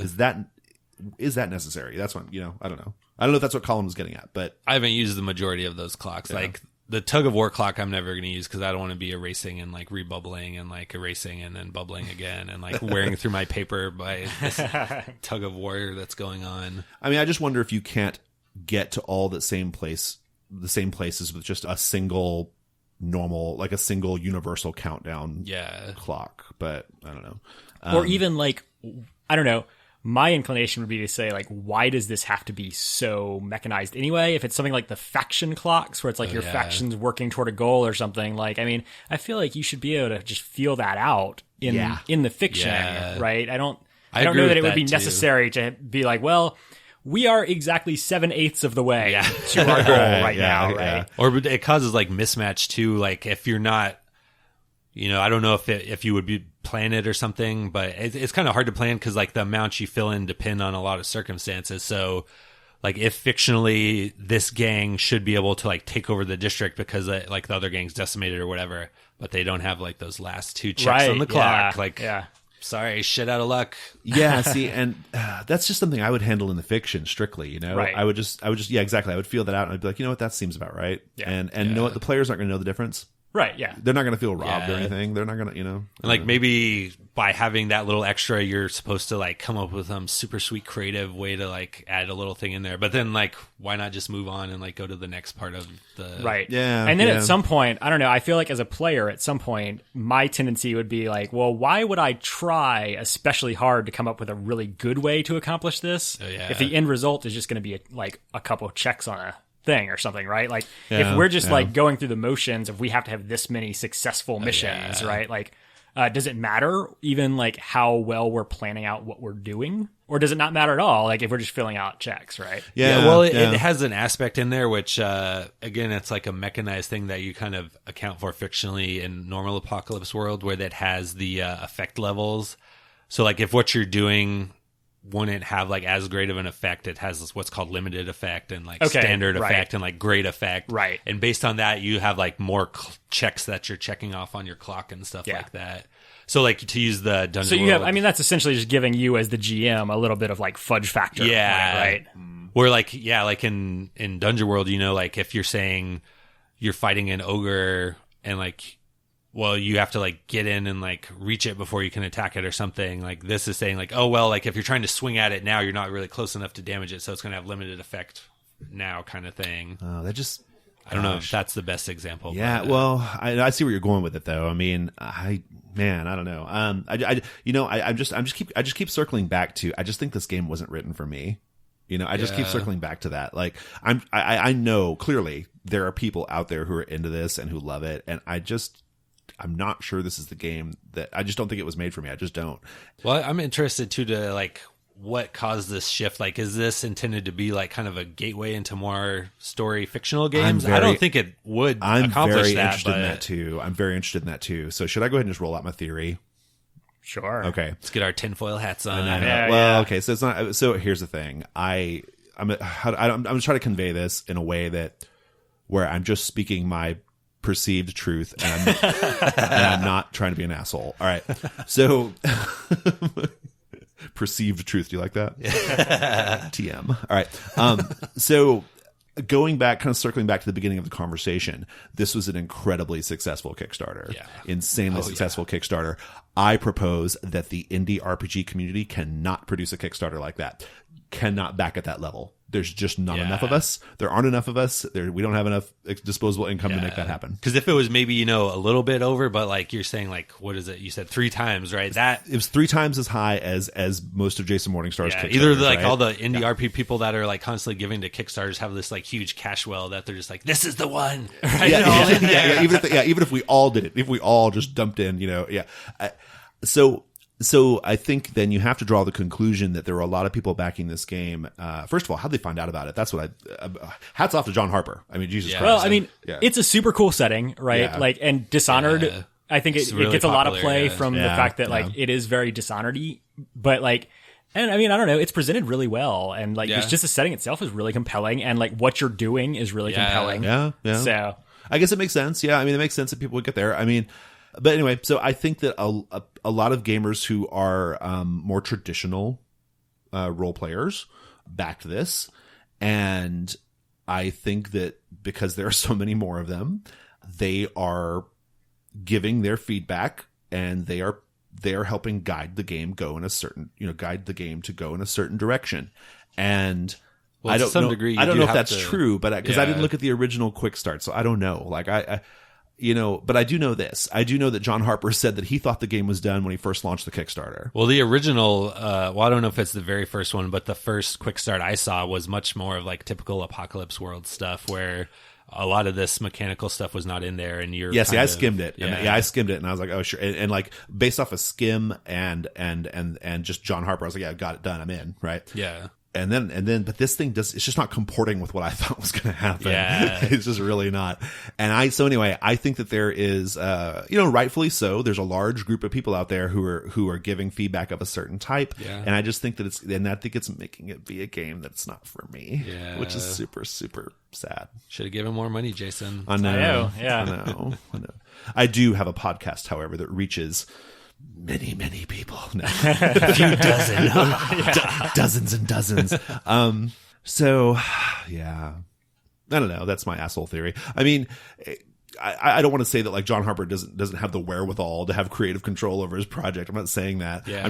Is that necessary? That's what, I don't know. I don't know if that's what Colin was getting at, but I haven't used the majority of those clocks. Yeah. Like the tug of war clock, I'm never going to use because I don't want to be erasing and like rebubbling and like erasing and then bubbling again and like wearing through my paper by this tug of war that's going on. I mean, I just wonder if you can't get to all the same places with just a single normal, like a single universal countdown clock. But I don't know. Or even like, I don't know. My inclination would be to say, like, why does this have to be so mechanized anyway? If it's something like the faction clocks, where it's like your faction's working toward a goal or something, like, I mean, I feel like you should be able to just feel that out in the fiction, right? I don't know that it would be necessary to be like, well, we are exactly 7/8 of the way to our goal right now, right? Or it causes like mismatch too. Like if you're not, I don't know if you would be plan it or something, but it's kind of hard to plan because like the amounts you fill in depend on a lot of circumstances. So like if fictionally this gang should be able to like take over the district because like the other gang's decimated or whatever, but they don't have like those last 2 checks on the clock. Sorry, shit out of luck. Yeah, see, and that's just something I would handle in the fiction strictly, Right. I would just exactly. I would feel that out and I'd be like, you know what, that seems about right. Yeah. And you know what, the players aren't going to know the difference. Right, yeah. They're not going to feel robbed or anything. They're not going to, And like maybe by having that little extra, you're supposed to like come up with some super sweet creative way to like add a little thing in there. But then like, why not just move on and like go to the next part of the... Right. Yeah. And then at some point, I don't know, I feel like as a player at some point, my tendency would be like, well, why would I try especially hard to come up with a really good way to accomplish this if the end result is just going to be like a couple of checks on a thing or something, right? Like if we're just like going through the motions, if we have to have this many successful missions, right? Like does it matter even like how well we're planning out what we're doing, or does it not matter at all, like if we're just filling out checks, right? It has an aspect in there which again, it's like a mechanized thing that you kind of account for fictionally in normal apocalypse world, where that has the effect levels. So like if what you're doing wouldn't have like as great of an effect, it has what's called limited effect and like standard effect and like great effect, right? And based on that, you have like more checks that you're checking off on your clock and stuff like that. So like to use the dungeon, so you have, I mean, that's essentially just giving you as the GM a little bit of like fudge factor, right? Where like like in Dungeon World, like if you're saying you're fighting an ogre and like, well, you have to like get in and like reach it before you can attack it or something. Like this is saying like, oh, well, like if you're trying to swing at it now, you're not really close enough to damage it. So it's going to have limited effect now kind of thing. That just I don't know if that's the best example. Yeah, but, well, I see where you're going with it, though. I mean, I don't know. I just keep circling back to. I just think this game wasn't written for me. I just keep circling back to that. Like, I know clearly there are people out there who are into this and who love it, and I'm not sure this is the game that. I just don't think it was made for me. I just don't. Well, I'm interested too to like. What caused this shift? Like, is this intended to be like kind of a gateway into more story fictional games? I don't think it would accomplish that. I'm very interested in that too. So should I go ahead and just roll out my theory? Sure. Okay. Let's get our tinfoil hats on. Okay. So it's not. So here's the thing. I'm going to try to convey this in a way where I'm just speaking my perceived truth, and I'm not trying to be an asshole. All right. So. Perceived truth. Do you like that? TM. All right. So going back, kind of circling back to the beginning of the conversation, this was an incredibly successful Kickstarter. Yeah. Insanely successful Kickstarter. I propose that the indie RPG community cannot produce a Kickstarter like that. Cannot back at that level. There's just not enough of us. There aren't enough of us. We don't have enough disposable income to make that happen. Because if it was maybe, a little bit over, but like you're saying, like, what is it? You said 3 times, right? It was 3 times as high as most of Jason Morningstar's Kickstarters. Either like all the indie RP people that are like constantly giving to Kickstarters have this like huge cash well that they're just like, this is the one. Right? Even if we all did it, if we all just dumped in, So I think then you have to draw the conclusion that there were a lot of people backing this game. First of all, how'd they find out about it? That's what hats off to John Harper. I mean, Jesus Christ. Well, I mean, it's a super cool setting, right? Yeah. Like, and Dishonored, I think it really gets a lot of play from the fact that Yeah. it is very Dishonored-y, but like, and I mean, I don't know, it's presented really well, and like, it's just the setting itself is really compelling, and like what you're doing is really compelling. Yeah. So I guess it makes sense. Yeah. I mean, it makes sense that people would get there. I mean, but anyway, so I think that a lot of gamers who are more traditional role players backed this, and I think that because there are so many more of them, they are giving their feedback, and they are helping guide the game to go in a certain direction. And I don't know. I don't know if that's true, but because I didn't look at the original Quick Start, so I don't know. Like but I do know this. I do know that John Harper said that he thought the game was done when he first launched the Kickstarter. Well, the original, I don't know if it's the very first one, but the first Quick Start I saw was much more of like typical Apocalypse World stuff where a lot of this mechanical stuff was not in there. And I skimmed it. I skimmed it, and I was like, oh, sure. And like based off a skim and just John Harper, I was like, yeah, I got it done. I'm in. Right. Yeah. And then, but this thing it's just not comporting with what I thought was going to happen. Yeah. It's just really not. And so anyway, I think that there is, rightfully so, there's a large group of people out there who are giving feedback of a certain type. Yeah. And I just think that I think it's making it be a game that's not for me, which is super, super sad. Should have given more money, Jason. I know. Yeah. I know. I do have a podcast, however, that reaches many people. No. A few dozen. Dozens and dozens. So yeah, I don't know. That's my asshole theory. I mean, I don't want to say that like John Harper doesn't have the wherewithal to have creative control over his project. I'm not saying that. Yeah.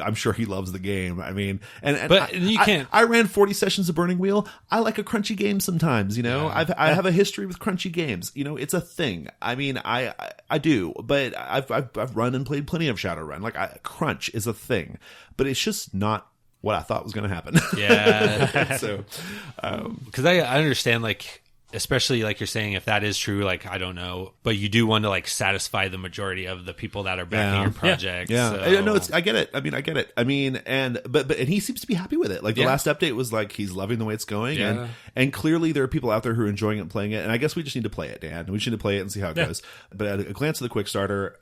I'm sure he loves the game. I mean, but you can't. I ran 40 sessions of Burning Wheel. I like a crunchy game sometimes. I have a history with crunchy games. It's a thing. I mean, I do, but I've run and played plenty of Shadowrun. Like crunch is a thing, but it's just not what I thought was going to happen. Yeah. So, because I understand like. Especially like you're saying, if that is true, like I don't know, but you do want to like satisfy the majority of the people that are backing your project. Yeah, so. No, I get it. I get it. I mean, and he seems to be happy with it. Like the last update was like he's loving the way it's going, and clearly there are people out there who are enjoying it and playing it. And I guess we just need to play it, Dan. We just need to play it and see how it goes. But at a glance at the Quick Starter,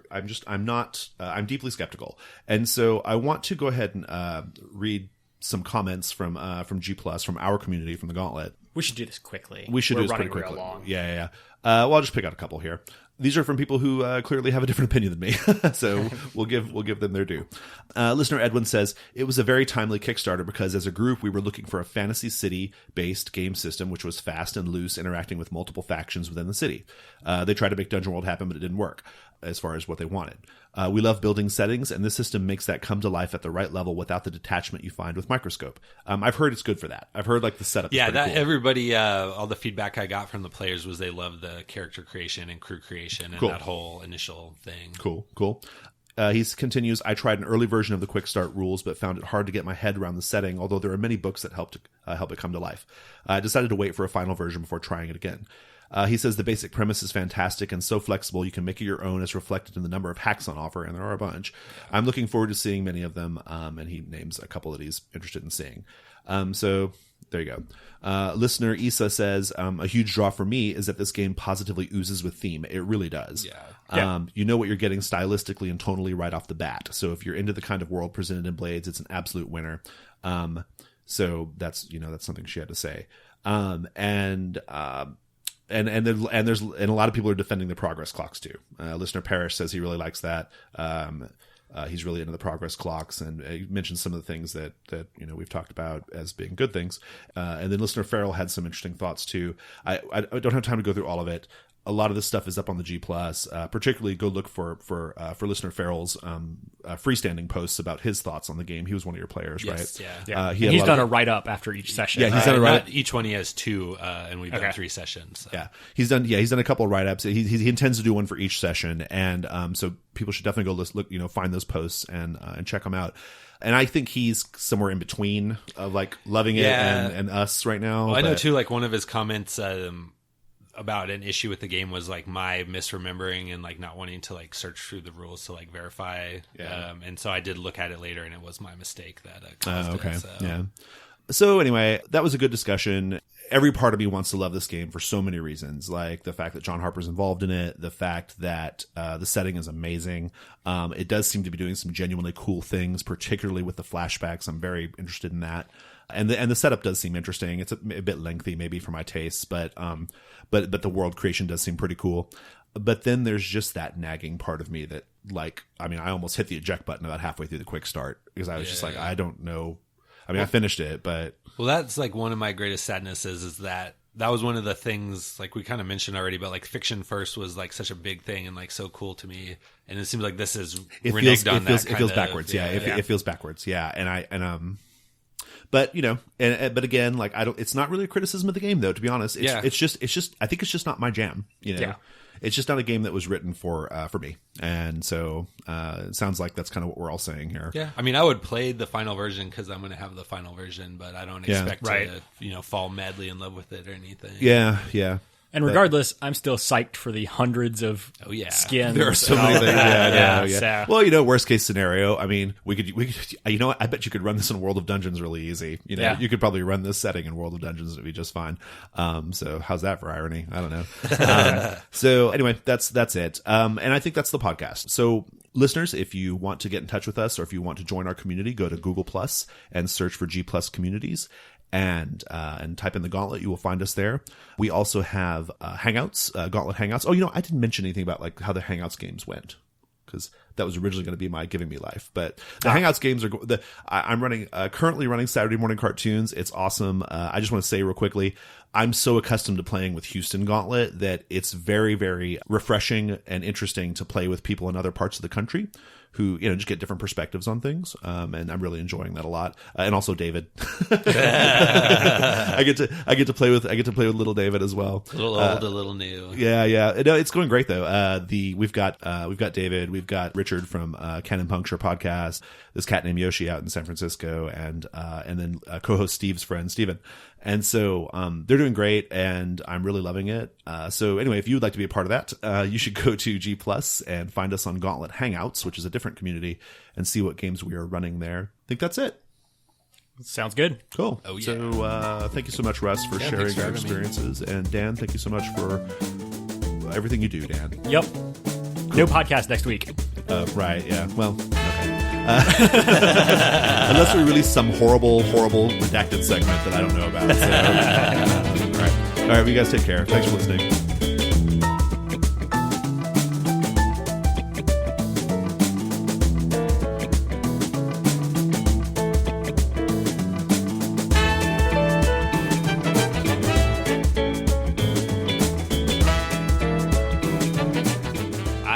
I'm deeply skeptical, and so I want to go ahead and read some comments from G+, from our community, from the Gauntlet. We should do this quickly. We should do this pretty quickly. Yeah. Well, I'll just pick out a couple here. These are from people who clearly have a different opinion than me, so we'll give them their due. Listener Edwin says, it was a very timely Kickstarter because as a group we were looking for a fantasy city-based game system which was fast and loose, interacting with multiple factions within the city. They tried to make Dungeon World happen, but it didn't work as far as what they wanted. We love building settings, and this system makes that come to life at the right level without the detachment you find with Microscope. I've heard it's good for that. I've heard like the setup. Yeah, is pretty cool. Everybody, all the feedback I got from the players was they loved the character creation and crew creation and that whole initial thing. Cool. He continues, I tried an early version of the quick start rules, but found it hard to get my head around the setting, although there are many books that help it come to life. I decided to wait for a final version before trying it again. He says the basic premise is fantastic and so flexible you can make it your own as reflected in the number of hacks on offer, and there are a bunch. I'm looking forward to seeing many of them, and he names a couple that he's interested in seeing. So there you go. Listener Issa says, a huge draw for me is that this game positively oozes with theme. It really does. Yeah. You know what you're getting stylistically and tonally right off the bat. So if you're into the kind of world presented in Blades, it's an absolute winner. So that's something she had to say. And a lot of people are defending the progress clocks too. Listener Parrish says he really likes that. He's really into the progress clocks, and he mentioned some of the things that we've talked about as being good things. And then listener Farrell had some interesting thoughts too. I don't have time to go through all of it. A lot of this stuff is up on the G+. Particularly, go look for listener Farrell's freestanding posts about his thoughts on the game. He was one of your players, yes, right? Yeah. He's done a write up after each session. Yeah, he's done a write up. Each one he has 2, and we've done 3 sessions. So. Yeah, he's done a couple of write ups. He intends to do one for each session, and so people should definitely go look, find those posts and check them out. And I think he's somewhere in between of like loving it and us right now. Well, I know too. Like one of his comments about an issue with the game was like my misremembering and like not wanting to like search through the rules to like verify. And so I did look at it later, and it was my mistake that caused it. So. Yeah. So anyway, that was a good discussion. Every part of me wants to love this game for so many reasons, like the fact that John Harper's involved in it, the fact that the setting is amazing. It does seem to be doing some genuinely cool things, particularly with the flashbacks. I'm very interested in that. And the setup does seem interesting. It's a bit lengthy maybe for my tastes, but the world creation does seem pretty cool. But then there's just that nagging part of me that I almost hit the eject button about halfway through the quick start because I was just like, I don't know. I finished it, but... Well, that's like one of my greatest sadnesses is that was one of the things like we kind of mentioned already, but like Fiction First was like such a big thing and like so cool to me. And it seems like this is reneged on that. It feels backwards. It feels backwards. Yeah. But but again, like it's not really a criticism of the game though, to be honest. It's just I think it's just not my jam, Yeah. It's just not a game that was written for me. And so it sounds like that's kind of what we're all saying here. Yeah. I would play the final version because I'm going to have the final version, but I don't expect to, fall madly in love with it or anything. Yeah. Yeah. And regardless, I'm still psyched for the hundreds of skins. There are so many things. Yeah. So. Well, worst case scenario, we could, I bet you could run this in World of Dungeons really easy. You could probably run this setting in World of Dungeons. It'd be just fine. So how's that for irony? I don't know. So anyway, that's it. And I think that's the podcast. So listeners, if you want to get in touch with us or if you want to join our community, go to Google Plus and search for G Plus Communities. And type in the Gauntlet. You will find us there. We also have Hangouts, Gauntlet Hangouts. Oh, I didn't mention anything about like how the Hangouts games went because that was originally going to be my Giving Me Life. But the Hangouts games are I'm running currently running Saturday Morning Cartoons. It's awesome. I just want to say real quickly, I'm so accustomed to playing with Houston Gauntlet that it's very, very refreshing and interesting to play with people in other parts of the country who just get different perspectives on things, and I'm really enjoying that a lot. And also David, I get to play with little David as well. A little old, a little new. Yeah. No, it's going great though. We've got David, we've got Richard from Cannon Puncture podcast. This cat named Yoshi out in San Francisco, and then co-host Steve's friend Steven. And so they're doing great, and I'm really loving it. So anyway, if you would like to be a part of that, you should go to G Plus and find us on Gauntlet Hangouts, which is a different community, and see what games we are running there. I think that's it. Sounds good. Cool. Oh, yeah. So thank you so much, Russ, for sharing your experiences. And Dan, thank you so much for everything you do, Dan. Yep. Cool. No podcast next week. Right, yeah. Well, okay. Unless we release some horrible redacted segment that I don't know about. So, all right. Well, you guys take care. Thanks for listening.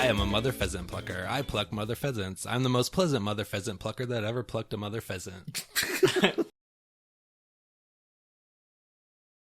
am a mother pheasant plucker. I pluck mother pheasants. I'm the most pleasant mother pheasant plucker that ever plucked a mother pheasant.